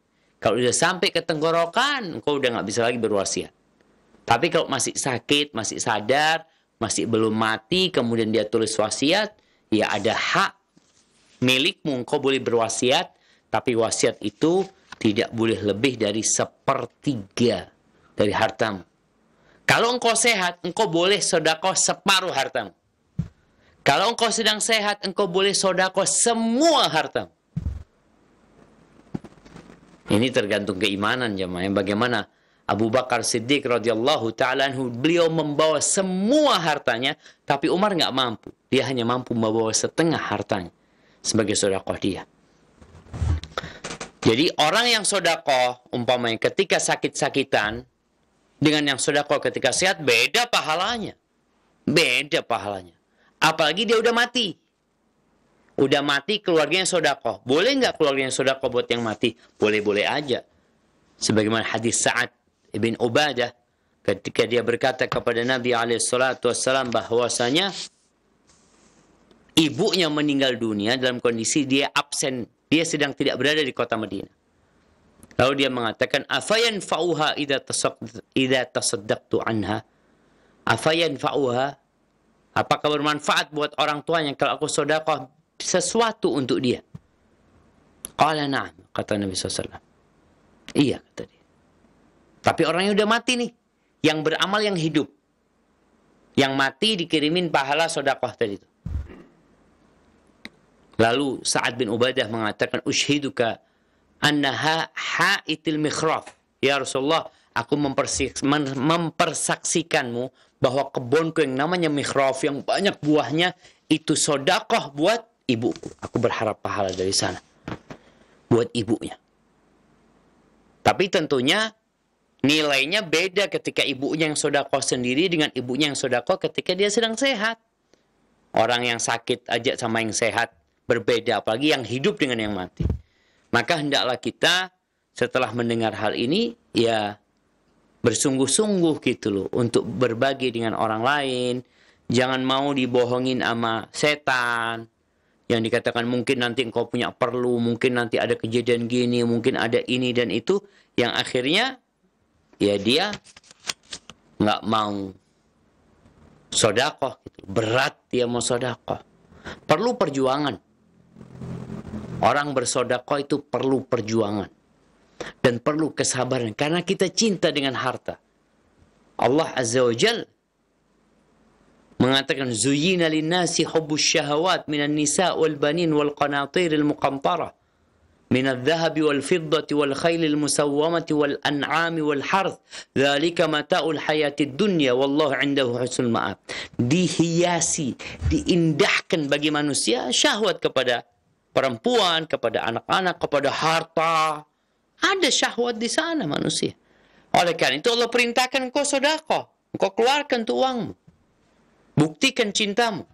Kalau udah sampai ke tenggorokan, engkau udah nggak bisa lagi berwasiat. Tapi kalau masih sakit, masih sadar, masih belum mati, kemudian dia tulis wasiat, ya ada hak milikmu. Engkau boleh berwasiat, tapi wasiat itu tidak boleh lebih dari 1/3 dari hartamu. Kalau engkau sehat, engkau boleh sedekah separuh hartamu. Kalau engkau sedang sehat, engkau boleh sedekah semua hartamu. Ini tergantung keimanan jemaah. Bagaimana Abu Bakar Siddiq radhiyallahu ta'ala anhu, beliau membawa semua hartanya, tapi Umar nggak mampu. Dia hanya mampu membawa setengah hartanya sebagai sedekah dia. Jadi orang yang sedekah umpamanya ketika sakit-sakitan dengan yang sedekah ketika sehat, beda pahalanya. Beda pahalanya. Apalagi dia udah mati. Udah mati, keluarganya sedekah. Boleh nggak keluarganya sedekah buat yang mati? Boleh-boleh aja. Sebagaimana hadis Sa'ad ibn Ubadah ketika dia berkata kepada Nabi SAW bahwasanya ibunya meninggal dunia dalam kondisi dia absen. Dia sedang tidak berada di kota Madinah. Lalu dia mengatakan, afayan fa'uha idza tasaddaqtu anha. Afayan fa'uha, apakah bermanfaat buat orang tuanya kalau aku sedekah sesuatu untuk dia? Qala na'am, kata Nabi SAW. Iya, kata dia. Tapi orangnya udah mati nih. Yang beramal yang hidup. Yang mati dikirimin pahala sedekah tadi itu. Lalu Sa'ad bin Ubadah mengatakan, ushhiduka annaha ha'itil mikhraf. Ya Rasulullah, aku mempersaksikanmu bahwa kebunku yang namanya mikhraf, yang banyak buahnya, itu sedekah buat ibuku. Aku berharap pahala dari sana. Buat ibunya. Tapi tentunya nilainya beda ketika ibunya yang sedekah sendiri dengan ibunya yang sedekah ketika dia sedang sehat. Orang yang sakit aja sama yang sehat berbeda, apalagi yang hidup dengan yang mati. Maka hendaklah kita setelah mendengar hal ini ya bersungguh-sungguh gitu loh untuk berbagi dengan orang lain. Jangan mau dibohongin sama setan yang dikatakan mungkin nanti engkau punya perlu, mungkin nanti ada kejadian gini, mungkin ada ini dan itu, yang akhirnya ya dia nggak mau sedekah gitu. Berat dia mau sedekah. Perlu perjuangan. Orang bersedekah itu perlu perjuangan dan perlu kesabaran karena kita cinta dengan harta. Allah Azza wa Jalla mengatakan zuyyina lin-nasi hubbus syahawat minan nisa' wal banin wal qanatiril muqantarah minadh dhahabi wal fiddati wal khailil musawwamati wal an'ami wal harth dzalika mata'ul hayatid dunya wallahu 'indahu husnul ma'ab. Dihiasi, diindahkan bagi manusia syahwat kepada perempuan, kepada anak-anak, kepada harta. Ada syahwat di sana manusia. Oleh karena itu Allah perintahkan engkau sedekah, engkau keluarkan tu uangmu. Buktikan cintamu.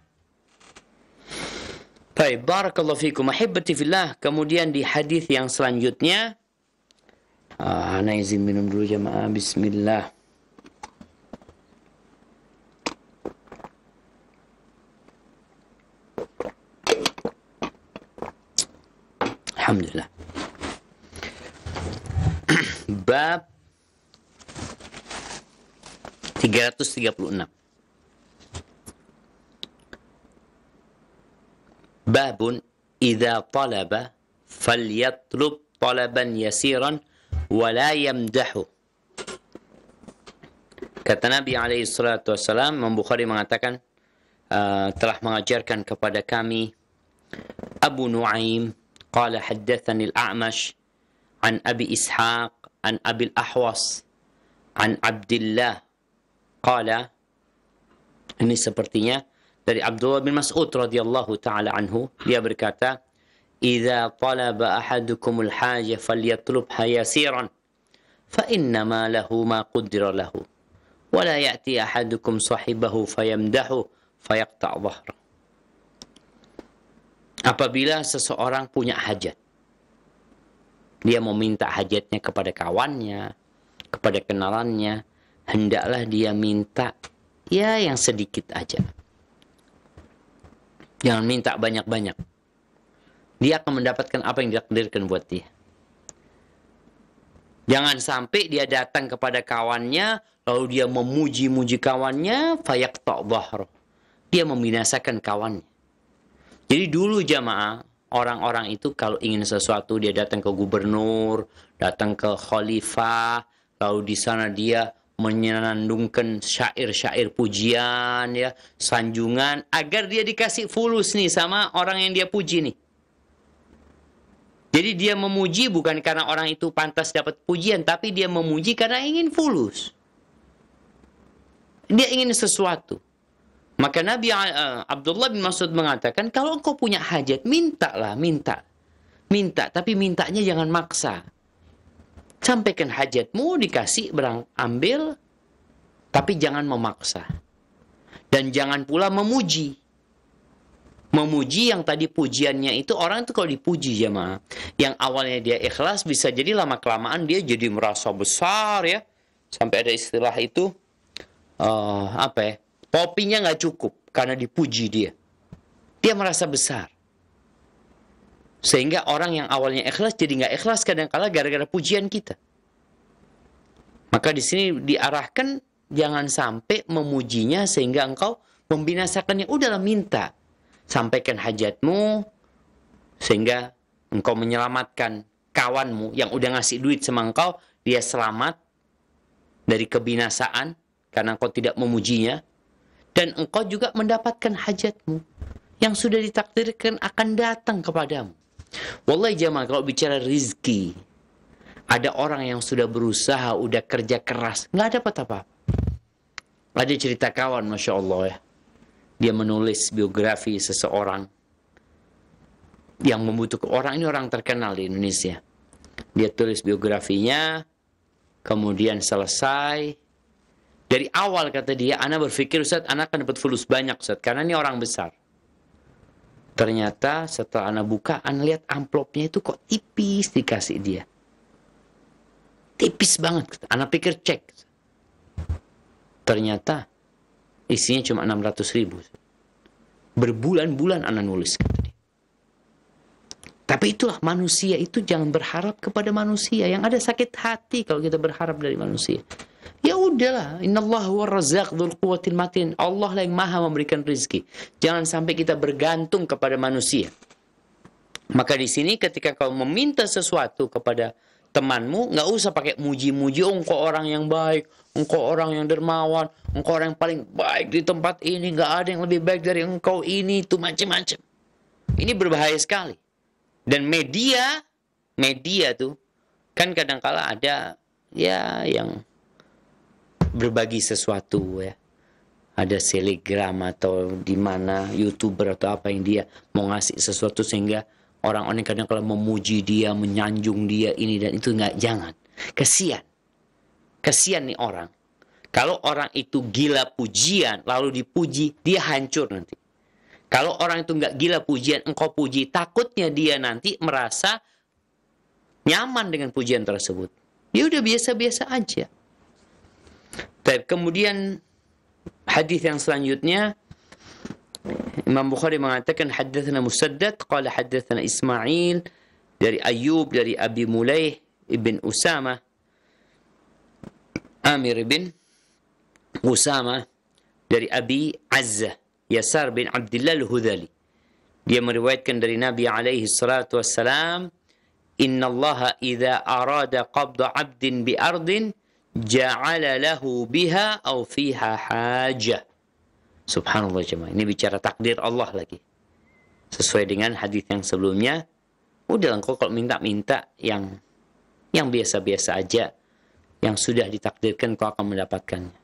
Baik, barakallahu fikum ahibbati fillah. Kemudian di hadis yang selanjutnya, ana izin minum dulu jemaah. Bismillah. Alhamdulillah. Bab 336. Babun idza talaba falyatlub talaban yasiran wa la yamdahu. Kata Nabi alaihi salatu wassalam, Imam Bukhari mengatakan telah mengajarkan kepada kami Abu Nuaim qala haddatsani al-A'mash an Abi Ishaq an Abi al-Ahwas an Abdullah qala, ini sepertinya dari Abdullah bin Mas'ud radhiyallahu taala anhu, dia berkata, "Idza talaba ahadukumul haja falyatlubha yasiran, fa inna ma lahu ma qaddara lahu, wa la ya'ti ahadukum sahibahu fayamdahu fayaqta' dhahra." Apabila seseorang punya hajat, dia mau minta hajatnya kepada kawannya, kepada kenalannya, hendaklah dia minta ya yang sedikit aja. Jangan minta banyak-banyak. Dia akan mendapatkan apa yang ditakdirkan buat dia. Jangan sampai dia datang kepada kawannya, lalu dia memuji-muji kawannya, fayaqta' dhahra. Dia membinasakan kawannya. Jadi dulu jamaah, orang-orang itu kalau ingin sesuatu, dia datang ke gubernur, datang ke khalifah, lalu di sana dia menyenandungkan syair-syair pujian, ya, sanjungan, agar dia dikasih fulus nih sama orang yang dia puji nih. Jadi dia memuji bukan karena orang itu pantas dapat pujian, tapi dia memuji karena ingin fulus. Dia ingin sesuatu. Maka Nabi Abdullah bin Mas'ud mengatakan, kalau engkau punya hajat, mintalah, minta. Minta, tapi mintanya jangan maksa. Sampaikan hajatmu, dikasih, ambil, tapi jangan memaksa. Dan jangan pula memuji. Memuji yang tadi pujiannya itu, orang itu kalau dipuji jemaah, yang awalnya dia ikhlas, bisa jadi lama-kelamaan dia jadi merasa besar, ya. Sampai ada istilah itu, popinya nggak cukup karena dipuji dia. Dia merasa besar. Sehingga orang yang awalnya ikhlas jadi nggak ikhlas kadang-kala gara-gara pujian kita. Maka di sini diarahkan jangan sampai memujinya sehingga engkau membinasakannya. Udahlah, minta. Sampaikan hajatmu sehingga engkau menyelamatkan kawanmu yang udah ngasih duit sama engkau, dia selamat dari kebinasaan karena engkau tidak memujinya. Dan engkau juga mendapatkan hajatmu yang sudah ditakdirkan akan datang kepadamu. Wallahi jamaah, kalau bicara rizki, ada orang yang sudah berusaha, udah kerja keras, nggak dapat apa-apa. Ada cerita kawan, Masya Allah ya. Dia menulis biografi seseorang yang membutuhkan, orang ini orang terkenal di Indonesia. Dia tulis biografinya, kemudian selesai. Dari awal kata dia, ana berpikir Ustaz, ana akan dapat fulus banyak Ustaz, karena ini orang besar. Ternyata setelah ana buka, ana lihat amplopnya itu kok tipis dikasih dia. Tipis banget. Ana pikir cek. Ternyata isinya cuma 600.000. Berbulan-bulan ana nulis. Tapi itulah manusia itu, jangan berharap kepada manusia. Yang ada sakit hati kalau kita berharap dari manusia. Ya udahlah, innallaha huwar razzaq dzul quwwatil matin. Allah lah yang maha memberikan rezeki. Jangan sampai kita bergantung kepada manusia. Maka di sini ketika kau meminta sesuatu kepada temanmu, nggak usah pakai muji-muji, oh, engkau orang yang baik, engkau orang yang dermawan, engkau orang yang paling baik di tempat ini, nggak ada yang lebih baik dari engkau ini, itu macam-macam. Ini berbahaya sekali. Dan media tuh kan kadang-kala ada ya yang berbagi sesuatu ya. Ada selegram atau di mana YouTuber atau apa yang dia mau ngasih sesuatu sehingga orang-orang kadang-kala memuji dia, menyanjung dia ini dan itu, nggak, jangan. Kasihan nih orang. Kalau orang itu gila pujian lalu dipuji, dia hancur nanti. Kalau orang itu nggak gila pujian, engkau puji, takutnya dia nanti merasa nyaman dengan pujian tersebut. Dia udah biasa-biasa aja. Kemudian hadis yang selanjutnya, Imam Bukhari mengatakan haddatsana Musaddad qala haddatsana Ismail dari Ayyub dari Abi Mulaih ibn Usama Amir ibn Usama dari Abi Azzah Yasar bin Abdullah al-Hudhali. Dia meriwayatkan dari Nabi alaihi salatu wassalam, "Inna Allah idza arada qabda 'abdin bi ardin ja'ala lahu biha aw fiha hajah." Subhanallah jemaah. Ini bicara takdir Allah lagi. Sesuai dengan hadis yang sebelumnya, udah engkau kalau minta-minta yang biasa-biasa aja, yang sudah ditakdirkan kau akan mendapatkannya.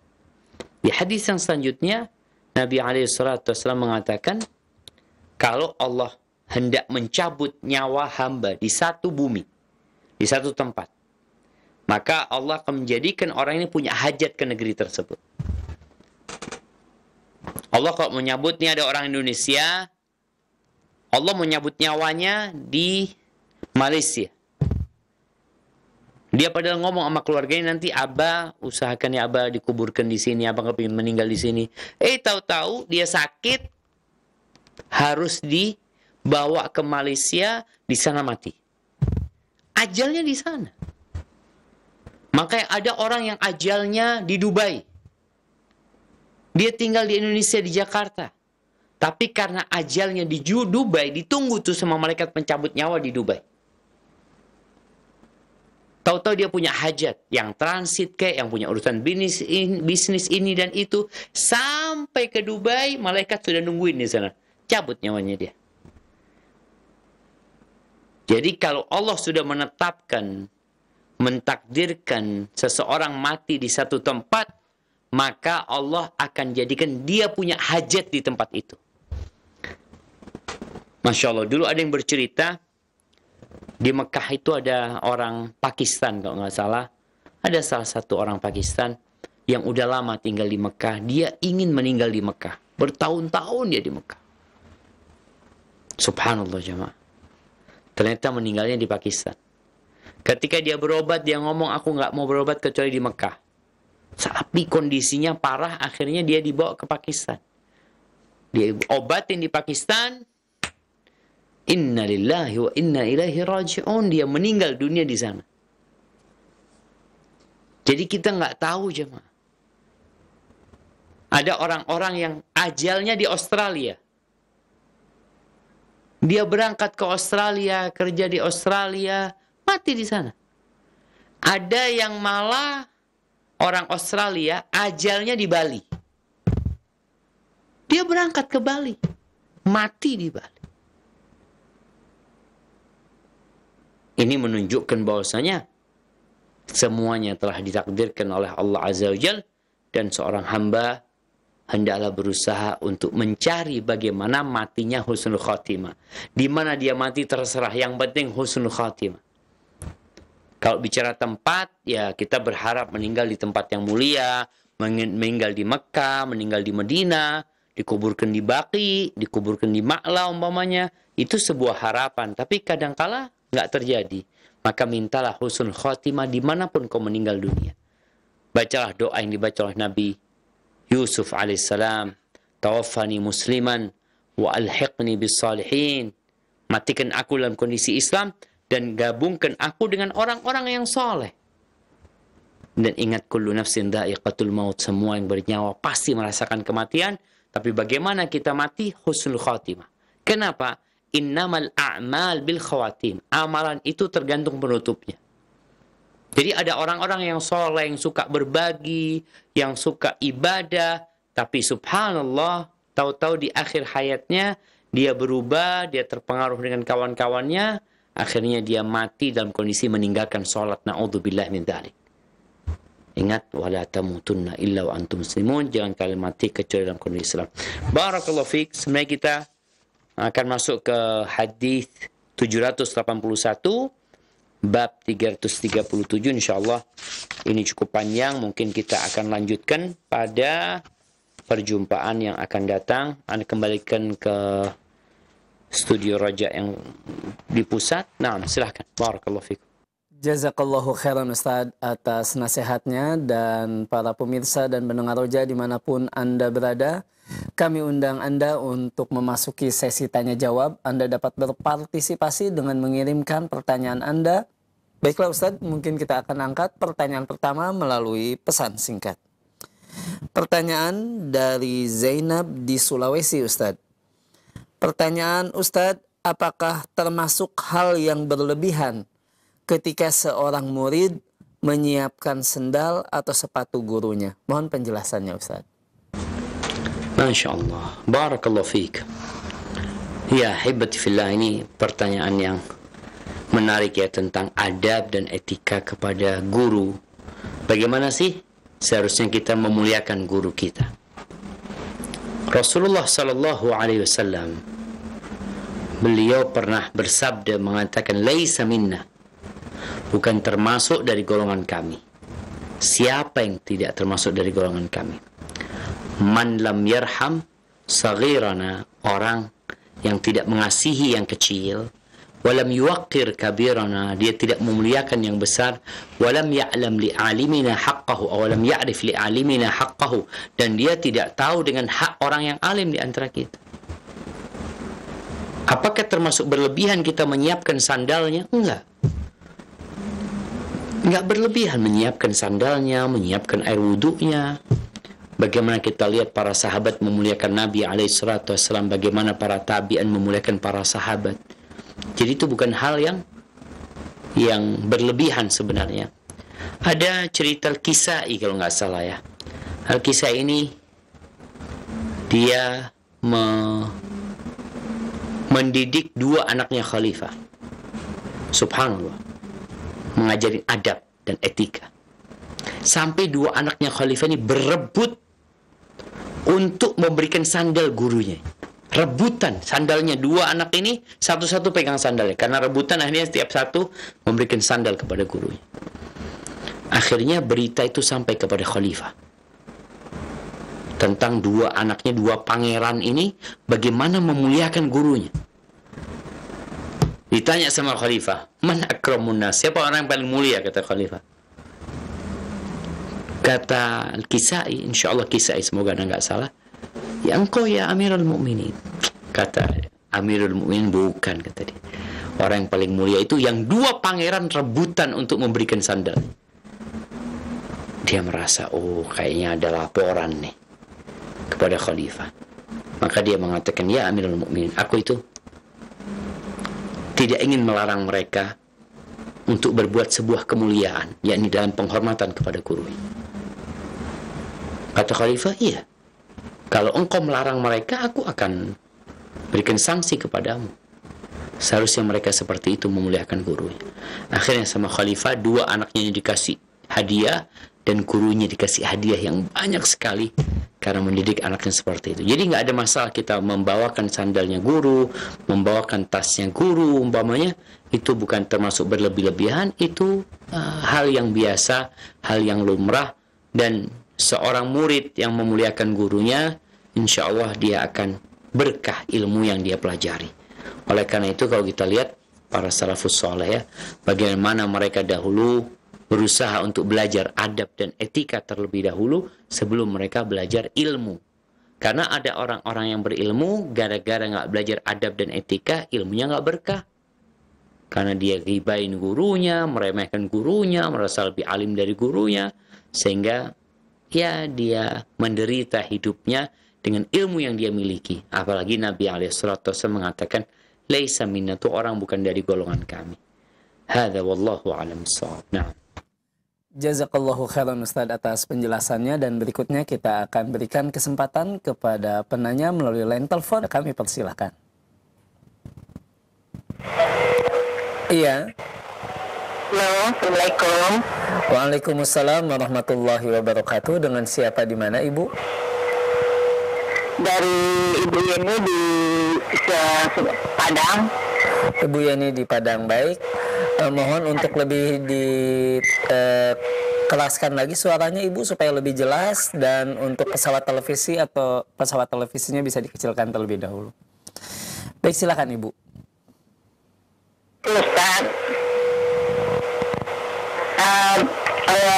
Di hadis yang selanjutnya, Nabi SAW mengatakan, kalau Allah hendak mencabut nyawa hamba di satu bumi, di satu tempat, maka Allah akan menjadikan orang ini punya hajat ke negeri tersebut. Allah kalau menyebut, nih ada orang Indonesia, Allah menyebut nyawanya di Malaysia. Dia padahal ngomong sama keluarganya, nanti Abah usahakan ya Abah dikuburkan di sini, Abah kepingin meninggal di sini. Tahu-tahu dia sakit, harus dibawa ke Malaysia, di sana mati. Ajalnya di sana. Makanya ada orang yang ajalnya di Dubai. Dia tinggal di Indonesia, di Jakarta. Tapi karena ajalnya di Dubai, ditunggu tuh sama malaikat pencabut nyawa di Dubai. Tahu-tahu dia punya hajat, yang transit kayak, yang punya urusan bisnis ini dan itu, sampai ke Dubai, malaikat sudah nungguin di sana. Cabut nyawanya dia. Jadi kalau Allah sudah menetapkan, mentakdirkan seseorang mati di satu tempat, maka Allah akan jadikan dia punya hajat di tempat itu. Masya Allah, dulu ada yang bercerita, di Mekah itu ada orang Pakistan kalau nggak salah. Ada salah satu orang Pakistan yang udah lama tinggal di Mekah. Dia ingin meninggal di Mekah. Bertahun-tahun dia di Mekah. Subhanallah jemaah. Ternyata meninggalnya di Pakistan. Ketika dia berobat, dia ngomong, aku nggak mau berobat kecuali di Mekah. Tapi kondisinya parah, akhirnya dia dibawa ke Pakistan. Dia obatin di Pakistan. Inna lillahi wa inna ilaihi raji'un. Dia meninggal dunia di sana. Jadi kita nggak tahu jemaah. Ada orang-orang yang ajalnya di Australia. Dia berangkat ke Australia, kerja di Australia, mati di sana. Ada yang malah orang Australia ajalnya di Bali. Dia berangkat ke Bali, mati di Bali. Ini menunjukkan bahwasanya semuanya telah ditakdirkan oleh Allah Azza wa Jalla, dan seorang hamba hendaklah berusaha untuk mencari bagaimana matinya husnul khatimah. Di mana dia mati terserah, yang penting husnul khatimah. Kalau bicara tempat, ya kita berharap meninggal di tempat yang mulia, meninggal di Mekah, meninggal di Madinah, dikuburkan di Baqi, dikuburkan di Ma'la umpamanya. Itu sebuah harapan, tapi kadangkala nggak terjadi. Maka mintalah husnul khatimah dimanapun kau meninggal dunia. Bacalah doa yang dibaca oleh Nabi Yusuf alaihissalam, tawaffani musliman wa alhiqni bis salihin. Matikan aku dalam kondisi Islam dan gabungkan aku dengan orang-orang yang soleh. Dan ingat, kullu nafsin dha'iqatul maut. Semua yang bernyawa pasti merasakan kematian. Tapi bagaimana kita mati? Husnul khatimah. Kenapa? innamal a'mal bil khawatim. Amalan itu tergantung penutupnya. Jadi ada orang-orang yang soleh, yang suka berbagi, yang suka ibadah, tapi subhanallah, tahu-tahu di akhir hayatnya, dia berubah, dia terpengaruh dengan kawan-kawannya, akhirnya dia mati dalam kondisi meninggalkan sholat. Na'udzubillah min dzalik. Ingat, wala tamutunna illa wa antum muslimun, jangan kalian mati kecuali dalam kondisi Islam. Barakallahu fiik. Sebenarnya kita akan masuk ke hadis 781. Bab 337, insyaallah ini cukup panjang, mungkin kita akan lanjutkan pada perjumpaan yang akan datang. Anda kembalikan ke studio Raja yang di pusat. Nah, silahkan. Barakallahu fikum. Jazakallahu khairan Ustaz atas nasihatnya, dan para pemirsa dan pendengar Roja dimanapun Anda berada, kami undang Anda untuk memasuki sesi tanya jawab. Anda dapat berpartisipasi dengan mengirimkan pertanyaan Anda. Baiklah Ustaz, mungkin kita akan angkat pertanyaan pertama melalui pesan singkat. Pertanyaan dari Zainab di Sulawesi Ustaz. Pertanyaan Ustaz, apakah termasuk hal yang berlebihan ketika seorang murid menyiapkan sendal atau sepatu gurunya? Mohon penjelasannya Ustaz. Masya Allah. Barakallahu fiik. Ya, hibati fillah, ini pertanyaan yang menarik ya, tentang adab dan etika kepada guru. Bagaimana sih seharusnya kita memuliakan guru kita? Rasulullah sallallahu alaihi wasallam, beliau pernah bersabda mengatakan, laisa minna, bukan termasuk dari golongan kami. Siapa yang tidak termasuk dari golongan kami? Man lam yarham saghirana, orang yang tidak mengasihi yang kecil, walam yuwaqqir kabirana, dia tidak memuliakan yang besar, walam ya'lam li'alimina haqqahu, walam ya'rif li'alimina haqqahu, dan dia tidak tahu dengan hak orang yang alim di antara kita. Apakah termasuk berlebihan kita menyiapkan sandalnya? Enggak. Enggak berlebihan menyiapkan sandalnya, menyiapkan air wudunya. Bagaimana kita lihat para sahabat memuliakan Nabi SAW, bagaimana para tabi'in memuliakan para sahabat. Jadi itu bukan hal yang berlebihan sebenarnya. Ada cerita Al-Kisai kalau nggak salah ya. Al-Kisai ini dia mendidik dua anaknya khalifah. Subhanallah. Mengajarin adab dan etika. Sampai dua anaknya khalifah ini berebut untuk memberikan sandal gurunya. Rebutan sandalnya, dua anak ini satu-satu pegang sandalnya, karena rebutan akhirnya setiap satu memberikan sandal kepada gurunya. Akhirnya berita itu sampai kepada khalifah tentang dua anaknya, dua pangeran ini bagaimana memuliakan gurunya. Ditanya sama khalifah, man akramun nas, siapa orang yang paling mulia, kata khalifah. Kata Al-Kisai, insyaallah Kisai, semoga anda nggak salah, ya engkau ya Amirul Mukminin. Kata Amirul Mukminin, bukan, kata dia. Orang yang paling mulia itu yang dua pangeran rebutan untuk memberikan sandal. Dia merasa, oh kayaknya ada laporan nih kepada khalifah. Maka dia mengatakan, ya Amirul Mukminin, aku itu tidak ingin melarang mereka untuk berbuat sebuah kemuliaan, yakni dalam penghormatan kepada guru. Kata khalifah, iya. Kalau engkau melarang mereka, aku akan berikan sanksi kepadamu. Seharusnya mereka seperti itu memuliakan gurunya. Akhirnya sama khalifah, dua anaknya dikasih hadiah, dan gurunya dikasih hadiah yang banyak sekali karena mendidik anaknya seperti itu. Jadi nggak ada masalah kita membawakan sandalnya guru, membawakan tasnya guru, umpamanya. Itu bukan termasuk berlebih-lebihan, itu hal yang biasa, hal yang lumrah. Dan seorang murid yang memuliakan gurunya, insya Allah dia akan berkah ilmu yang dia pelajari. Oleh karena itu kalau kita lihat para salafus soleh ya, bagaimana mereka dahulu berusaha untuk belajar adab dan etika terlebih dahulu sebelum mereka belajar ilmu. Karena ada orang-orang yang berilmu, gara-gara nggak belajar adab dan etika, ilmunya nggak berkah. Karena dia ribain gurunya, meremehkan gurunya, merasa lebih alim dari gurunya, sehingga ya dia menderita hidupnya dengan ilmu yang dia miliki. Apalagi Nabi SAW mengatakan, laisa minna, itu orang bukan dari golongan kami. Hadza wallahu a'lam bissawab. Nah. Jazakallahu khairan Ustadz atas penjelasannya, dan berikutnya kita akan berikan kesempatan kepada penanya melalui line telepon. Kami persilahkan. Iya. Halo, Assalamualaikum. Waalaikumsalam warahmatullahi wabarakatuh. Dengan siapa di mana Ibu? Dari Ibu Yeni di Padang. Ibu Yeni di Padang, baik. Mohon untuk lebih dikeraskan lagi suaranya Ibu supaya lebih jelas, dan untuk pesawat televisi atau pesawat televisinya bisa dikecilkan terlebih dahulu. Baik, silakan Ibu. Ustaz,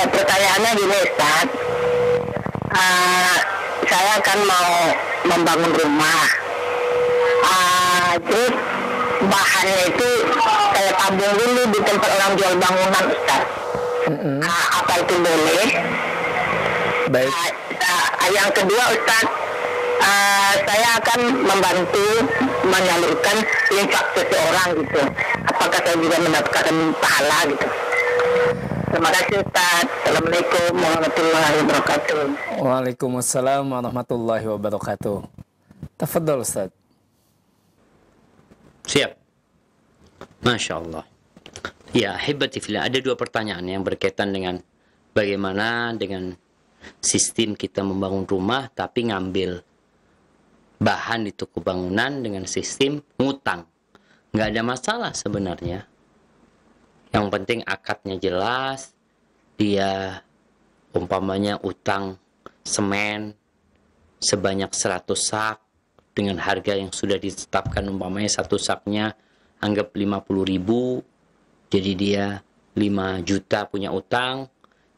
pertanyaannya gini Ustaz, saya kan mau membangun rumah, terus bahannya itu saya tabung dulu di tempat orang jual bangunan Ustaz. Apa itu boleh? Baik. Yang kedua Ustaz, saya akan membantu menyalurkan infak seseorang gitu. Apakah saya juga mendapatkan pahala gitu? Terima kasih Ustaz. Assalamualaikum warahmatullahi wabarakatuh. Waalaikumsalam warahmatullahi wabarakatuh. Tafadhol Ustaz. Siap. Masya Allah. Ya, hibati fillah, ada dua pertanyaan yang berkaitan dengan bagaimana dengan sistem kita membangun rumah tapi ngambil bahan di toko bangunan dengan sistem ngutang. Nggak ada masalah sebenarnya. Yang penting akadnya jelas, dia umpamanya utang semen sebanyak 100 sak dengan harga yang sudah ditetapkan, umpamanya satu saknya anggap 50.000, jadi dia 5 juta punya utang.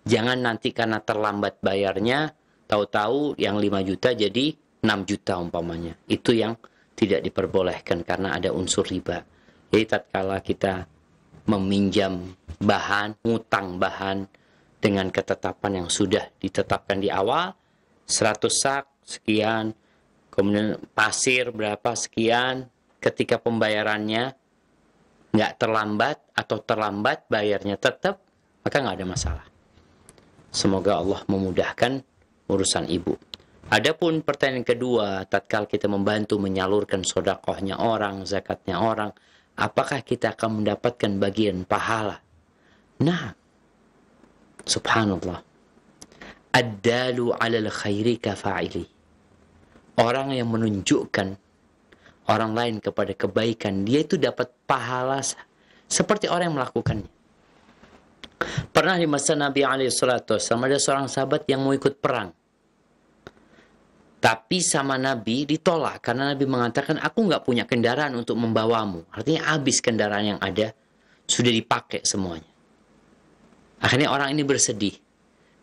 Jangan nanti karena terlambat bayarnya, tahu-tahu yang 5 juta jadi 6 juta umpamanya. Itu yang tidak diperbolehkan karena ada unsur riba. Jadi tatkala kita meminjam bahan, ngutang bahan dengan ketetapan yang sudah ditetapkan di awal, 100 sak sekian, kemudian pasir berapa sekian, ketika pembayarannya nggak terlambat atau terlambat bayarnya tetap, maka nggak ada masalah. Semoga Allah memudahkan urusan ibu. Adapun pertanyaan kedua, tatkala kita membantu menyalurkan sodakohnya orang, zakatnya orang, apakah kita akan mendapatkan bagian pahala? Nah, subhanallah. Ad-dalu 'alal khairi kafa'ili. Orang yang menunjukkan orang lain kepada kebaikan, dia itu dapat pahala seperti orang yang melakukannya. Pernah di masa Nabi SAW ada seorang sahabat yang mau ikut perang. Tapi sama Nabi ditolak karena Nabi mengatakan, aku nggak punya kendaraan untuk membawamu. Artinya habis kendaraan yang ada, sudah dipakai semuanya. Akhirnya orang ini bersedih.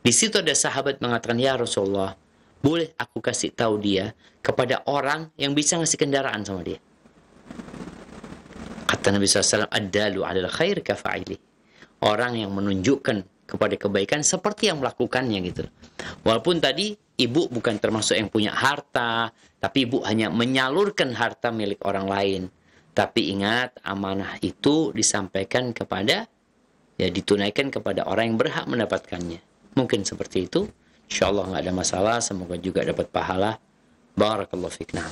Di situ ada sahabat mengatakan, ya Rasulullah, boleh aku kasih tahu dia kepada orang yang bisa ngasih kendaraan sama dia. Kata Nabi SAW, ad-dalu 'alal khair kafa'ili. Orang yang menunjukkan kepada kebaikan seperti yang melakukannya gitu. Walaupun tadi ibu bukan termasuk yang punya harta, tapi ibu hanya menyalurkan harta milik orang lain. Tapi ingat, amanah itu disampaikan kepada, ya ditunaikan kepada orang yang berhak mendapatkannya. Mungkin seperti itu. InsyaAllah nggak ada masalah. Semoga juga dapat pahala. Barakallahu fiik. Nah.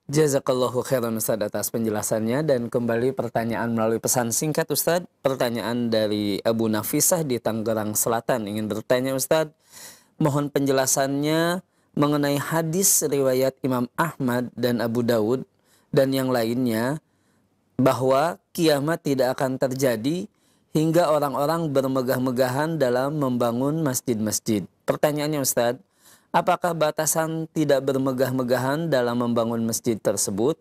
Jazakallahu khairan Ustaz atas penjelasannya. Dan kembali pertanyaan melalui pesan singkat Ustaz. Pertanyaan dari Abu Nafisah di Tangerang Selatan. Ingin bertanya Ustaz, mohon penjelasannya mengenai hadis riwayat Imam Ahmad dan Abu Dawud dan yang lainnya, bahwa kiamat tidak akan terjadi hingga orang-orang bermegah-megahan dalam membangun masjid-masjid. Pertanyaannya Ustaz, apakah batasan tidak bermegah-megahan dalam membangun masjid tersebut?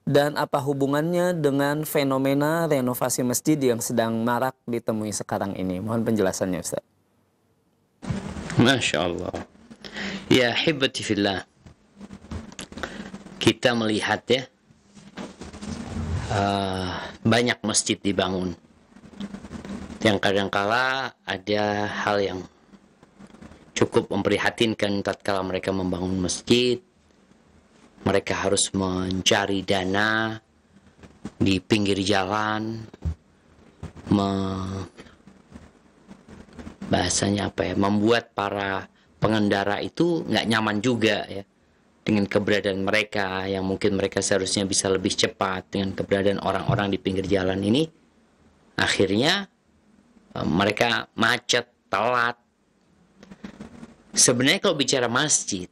Dan apa hubungannya dengan fenomena renovasi masjid yang sedang marak ditemui sekarang ini? Mohon penjelasannya Ustaz. Masya Allah. Ya hibati fillah. Kita melihat ya, banyak masjid dibangun. Yang kadangkala ada hal yang cukup memprihatinkan tatkala mereka membangun masjid. Mereka harus mencari dana di pinggir jalan, bahasanya apa ya, membuat para pengendara itu nggak nyaman juga ya dengan keberadaan mereka, yang mungkin mereka seharusnya bisa lebih cepat. Dengan keberadaan orang-orang di pinggir jalan ini, akhirnya mereka macet, telat. Sebenarnya kalau bicara masjid,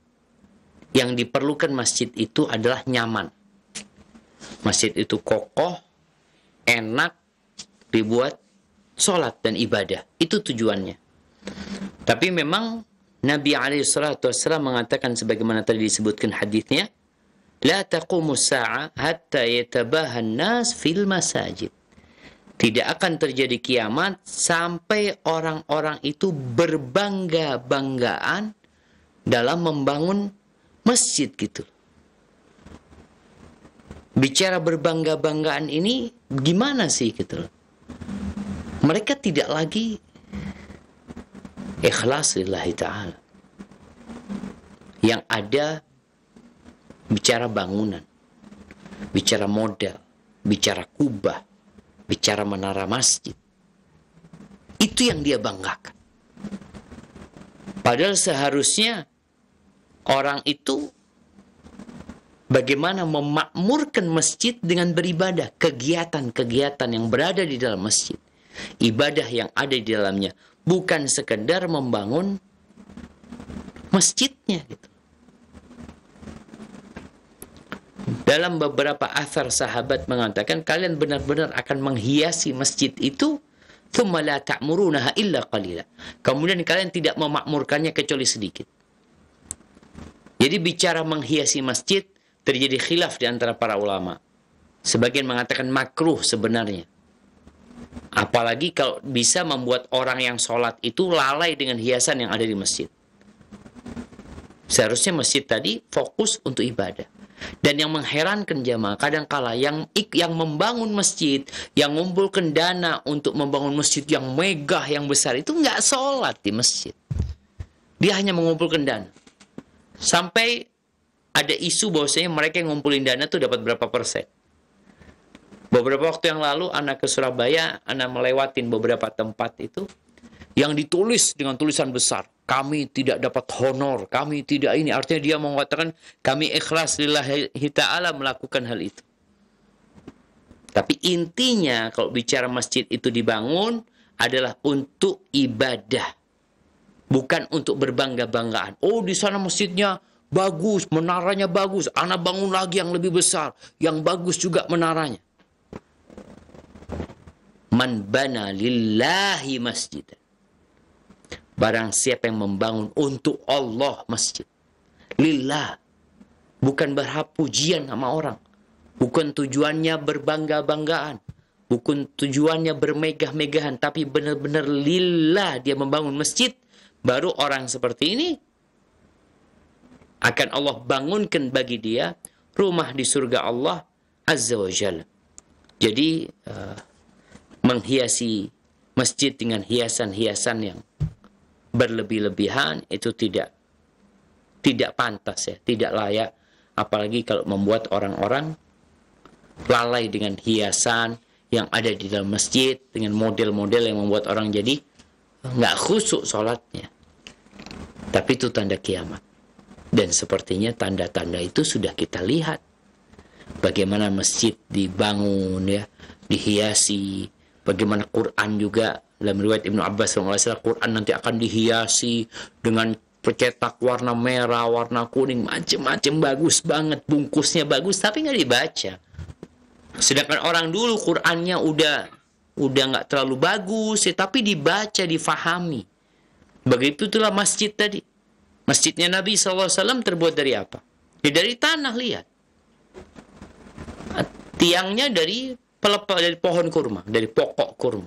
yang diperlukan masjid itu adalah nyaman. Masjid itu kokoh, enak dibuat sholat dan ibadah. Itu tujuannya. Tapi memang Nabi SAW mengatakan sebagaimana tadi disebutkan hadisnya, la taqumus sa'a hatta yatabahan nas fil masajid. Tidak akan terjadi kiamat sampai orang-orang itu berbangga-banggaan dalam membangun masjid gitu. Bicara berbangga-banggaan ini gimana sih gitu loh. Mereka tidak lagi ikhlas lillahi ta'ala. Yang ada bicara bangunan, bicara model, bicara kubah, bicara menara masjid. Itu yang dia banggakan. Padahal seharusnya orang itu bagaimana memakmurkan masjid dengan beribadah, kegiatan-kegiatan yang berada di dalam masjid, ibadah yang ada di dalamnya, bukan sekedar membangun masjidnya gitu. Dalam beberapa athar sahabat mengatakan, kalian benar-benar akan menghiasi masjid itu, thumma la ta'murunaha illa qalila. Kemudian kalian tidak memakmurkannya kecuali sedikit. Jadi bicara menghiasi masjid, terjadi khilaf di antara para ulama. Sebagian mengatakan makruh sebenarnya. Apalagi kalau bisa membuat orang yang sholat itu lalai dengan hiasan yang ada di masjid. Seharusnya masjid tadi fokus untuk ibadah. Dan yang mengherankan jamaah, kadangkala yang membangun masjid, yang mengumpulkan dana untuk membangun masjid yang megah, yang besar, itu nggak sholat di masjid. Dia hanya mengumpulkan dana. Sampai ada isu bahwasanya mereka yang ngumpulin dana tuh dapat berapa persen. Beberapa waktu yang lalu, anak ke Surabaya, anak melewatin beberapa tempat itu, yang ditulis dengan tulisan besar, kami tidak dapat honor, kami tidak ini. Artinya dia mengatakan, kami ikhlas lillahi ta'ala melakukan hal itu. Tapi intinya, kalau bicara masjid itu dibangun, adalah untuk ibadah. Bukan untuk berbangga-banggaan. Oh, di sana masjidnya bagus, menaranya bagus, anak bangun lagi yang lebih besar, yang bagus juga menaranya. Man bana lillahi masjid. Barang siapa yang membangun untuk Allah masjid. Lillah. Bukan berharap pujian sama orang. Bukan tujuannya berbangga-banggaan. Bukan tujuannya bermegah-megahan. Tapi benar-benar lillah dia membangun masjid. Baru orang seperti ini akan Allah bangunkan bagi dia rumah di surga Allah Azza wa Jalla. Jadi menghiasi masjid dengan hiasan-hiasan yang berlebih-lebihan itu tidak pantas ya, tidak layak. Apalagi kalau membuat orang-orang lalai dengan hiasan yang ada di dalam masjid, dengan model-model yang membuat orang jadi nggak khusyuk sholatnya. Tapi itu tanda kiamat. Dan sepertinya tanda-tanda itu sudah kita lihat. Bagaimana masjid dibangun ya, dihiasi. Bagaimana Quran juga, dalam riwayat Ibnu Abbas SAW, Quran nanti akan dihiasi dengan percetak warna merah, warna kuning, macam-macam, bagus banget, bungkusnya bagus, tapi nggak dibaca. Sedangkan orang dulu Qurannya udah nggak terlalu bagus, ya, tapi dibaca, difahami. Begitu itulah masjid tadi. Masjidnya Nabi SAW terbuat dari apa? Ya dari tanah, lihat. Tiangnya dari pohon kurma, dari pokok kurma.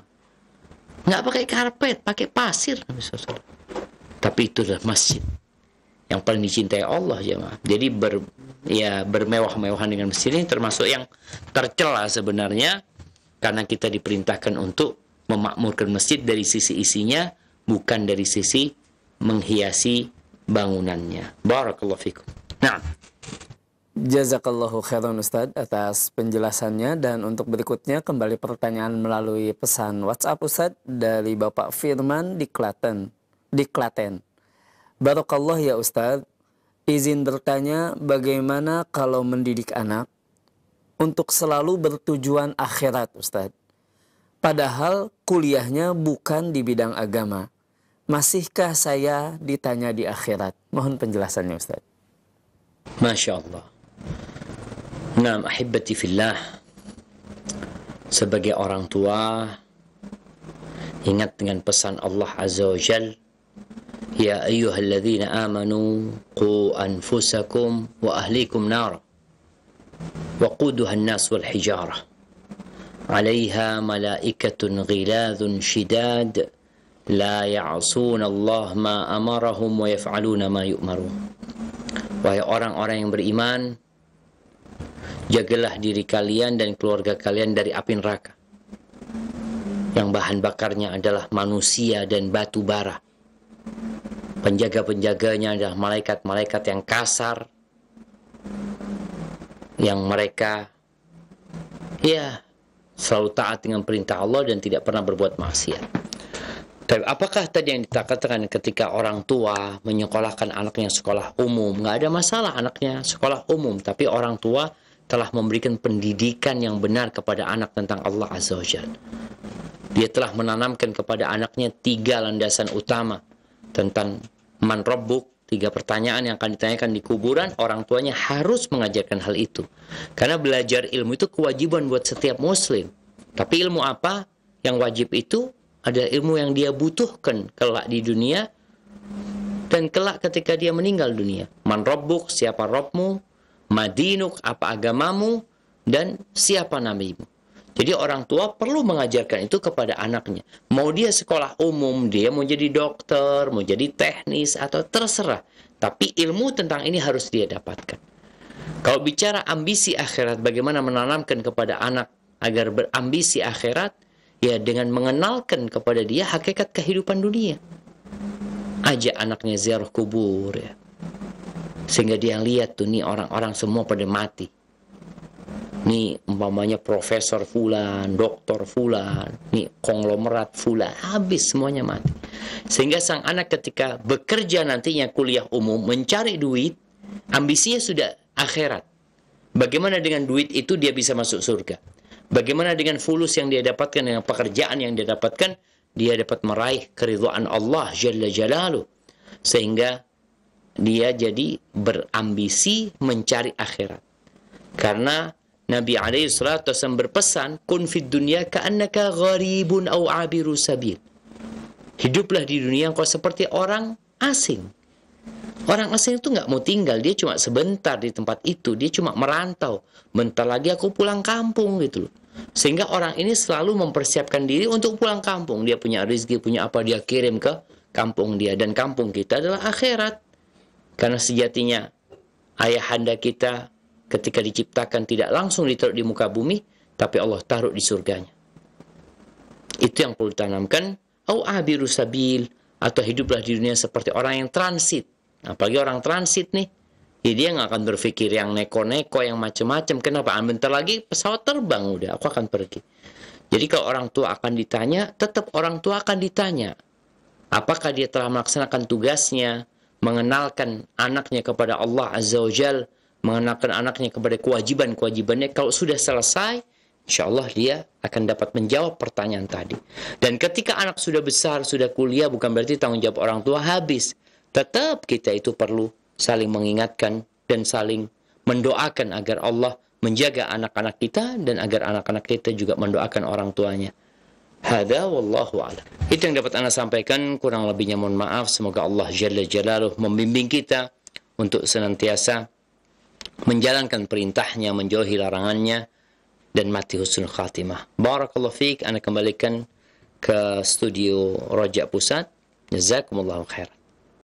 Nggak pakai karpet, pakai pasir. Tapi itu adalah masjid yang paling dicintai Allah, jemaah. Jadi bermewah-mewahan dengan masjid ini termasuk yang tercela sebenarnya, karena kita diperintahkan untuk memakmurkan masjid dari sisi isinya, bukan dari sisi menghiasi bangunannya. Barakallahu fikum. Nah, Jazakallahu khairan Ustadz atas penjelasannya. Dan untuk berikutnya kembali pertanyaan melalui pesan WhatsApp Ustadz dari Bapak Firman di Klaten. Barakallah ya Ustadz, izin bertanya bagaimana kalau mendidik anak untuk selalu bertujuan akhirat Ustadz, padahal kuliahnya bukan di bidang agama. Masihkah saya ditanya di akhirat? Mohon penjelasannya Ustadz. Masya Allah. Naam ahibati fillah, sebagai orang tua ingat dengan pesan Allah Azza wa Jal, ya ayyuhalladzina amanu qu anfusakum wa ahlikum nar waquduha an-nas wal hijarah 'alaiha malaikatun ghiladun shidad la ya'suna Allah ma amarahum wa yaf'aluna ma yu'marun. Wahai orang-orang yang beriman, jagalah diri kalian dan keluarga kalian dari api neraka yang bahan bakarnya adalah manusia dan batu bara. Penjaga-penjaganya adalah malaikat-malaikat yang kasar, yang mereka selalu taat dengan perintah Allah dan tidak pernah berbuat maksiat. Tapi apakah tadi yang dikatakan ketika orang tua menyekolahkan anaknya sekolah umum? Nggak ada masalah anaknya sekolah umum, tapi orang tua telah memberikan pendidikan yang benar kepada anak tentang Allah Azza wa Jalla. Dia telah menanamkan kepada anaknya 3 landasan utama tentang man rabbuk, 3 pertanyaan yang akan ditanyakan di kuburan. Orang tuanya harus mengajarkan hal itu, karena belajar ilmu itu kewajiban buat setiap muslim. Tapi ilmu apa yang wajib itu? Ada ilmu yang dia butuhkan kelak di dunia dan kelak ketika dia meninggal dunia. Man rabbuk, siapa Rabbmu, madinuk, apa agamamu, dan siapa nabimu. Jadi orang tua perlu mengajarkan itu kepada anaknya. Mau dia sekolah umum, dia mau jadi dokter, mau jadi teknis, atau terserah. Tapi ilmu tentang ini harus dia dapatkan. Kalau bicara ambisi akhirat, bagaimana menanamkan kepada anak agar berambisi akhirat? Ya dengan mengenalkan kepada dia hakikat kehidupan dunia. Ajak anaknya ziarah kubur ya. Sehingga dia lihat tuh nih orang-orang semua pada mati. Nih umpamanya profesor fulan, doktor fulan, nih konglomerat fulan, habis semuanya mati. Sehingga sang anak ketika bekerja nantinya kuliah umum mencari duit, ambisinya sudah akhirat. Bagaimana dengan duit itu dia bisa masuk surga? Bagaimana dengan fulus yang dia dapatkan, dengan pekerjaan yang dia dapatkan, dia dapat meraih keridhaan Allah Jalla Jalaluh. Sehingga dia jadi berambisi mencari akhirat. Karena Nabi SAW berpesan, kun fid dunya ka'annaka gharibun aw abiru sabil. Hiduplah di dunia engkau seperti orang asing. Orang asing itu nggak mau tinggal, dia cuma sebentar di tempat itu, dia cuma merantau. Bentar lagi aku pulang kampung gitu loh. Sehingga orang ini selalu mempersiapkan diri untuk pulang kampung. Dia punya rezeki, punya apa, dia kirim ke kampung dia. Dan kampung kita adalah akhirat. Karena sejatinya ayahanda kita ketika diciptakan tidak langsung ditaruh di muka bumi, tapi Allah taruh di surganya. Itu yang perlu ditanamkan. Au abiru sabil, atau hiduplah di dunia seperti orang yang transit. Apalagi orang transit nih, ya dia nggak akan berpikir yang neko-neko, yang macam-macam. Kenapa? Bentar lagi pesawat terbang, udah aku akan pergi. Jadi kalau orang tua akan ditanya, tetap orang tua akan ditanya. Apakah dia telah melaksanakan tugasnya, mengenalkan anaknya kepada Allah Azza wa Jal, mengenalkan anaknya kepada kewajiban-kewajibannya. Kalau sudah selesai, insya Allah dia akan dapat menjawab pertanyaan tadi. Dan ketika anak sudah besar, sudah kuliah, bukan berarti tanggung jawab orang tua habis. Tetap kita itu perlu saling mengingatkan dan saling mendoakan agar Allah menjaga anak-anak kita dan agar anak-anak kita juga mendoakan orang tuanya. Hada wallahu a'lam. Itu yang dapat Anda sampaikan, kurang lebihnya mohon maaf. Semoga Allah Jalla Jalaluh membimbing kita untuk senantiasa menjalankan perintahnya, menjauhi larangannya, dan mati husnul khatimah. Barakallahu fiik. Anda kembalikan ke studio Raja Pusat. Jazakumullahu khairan.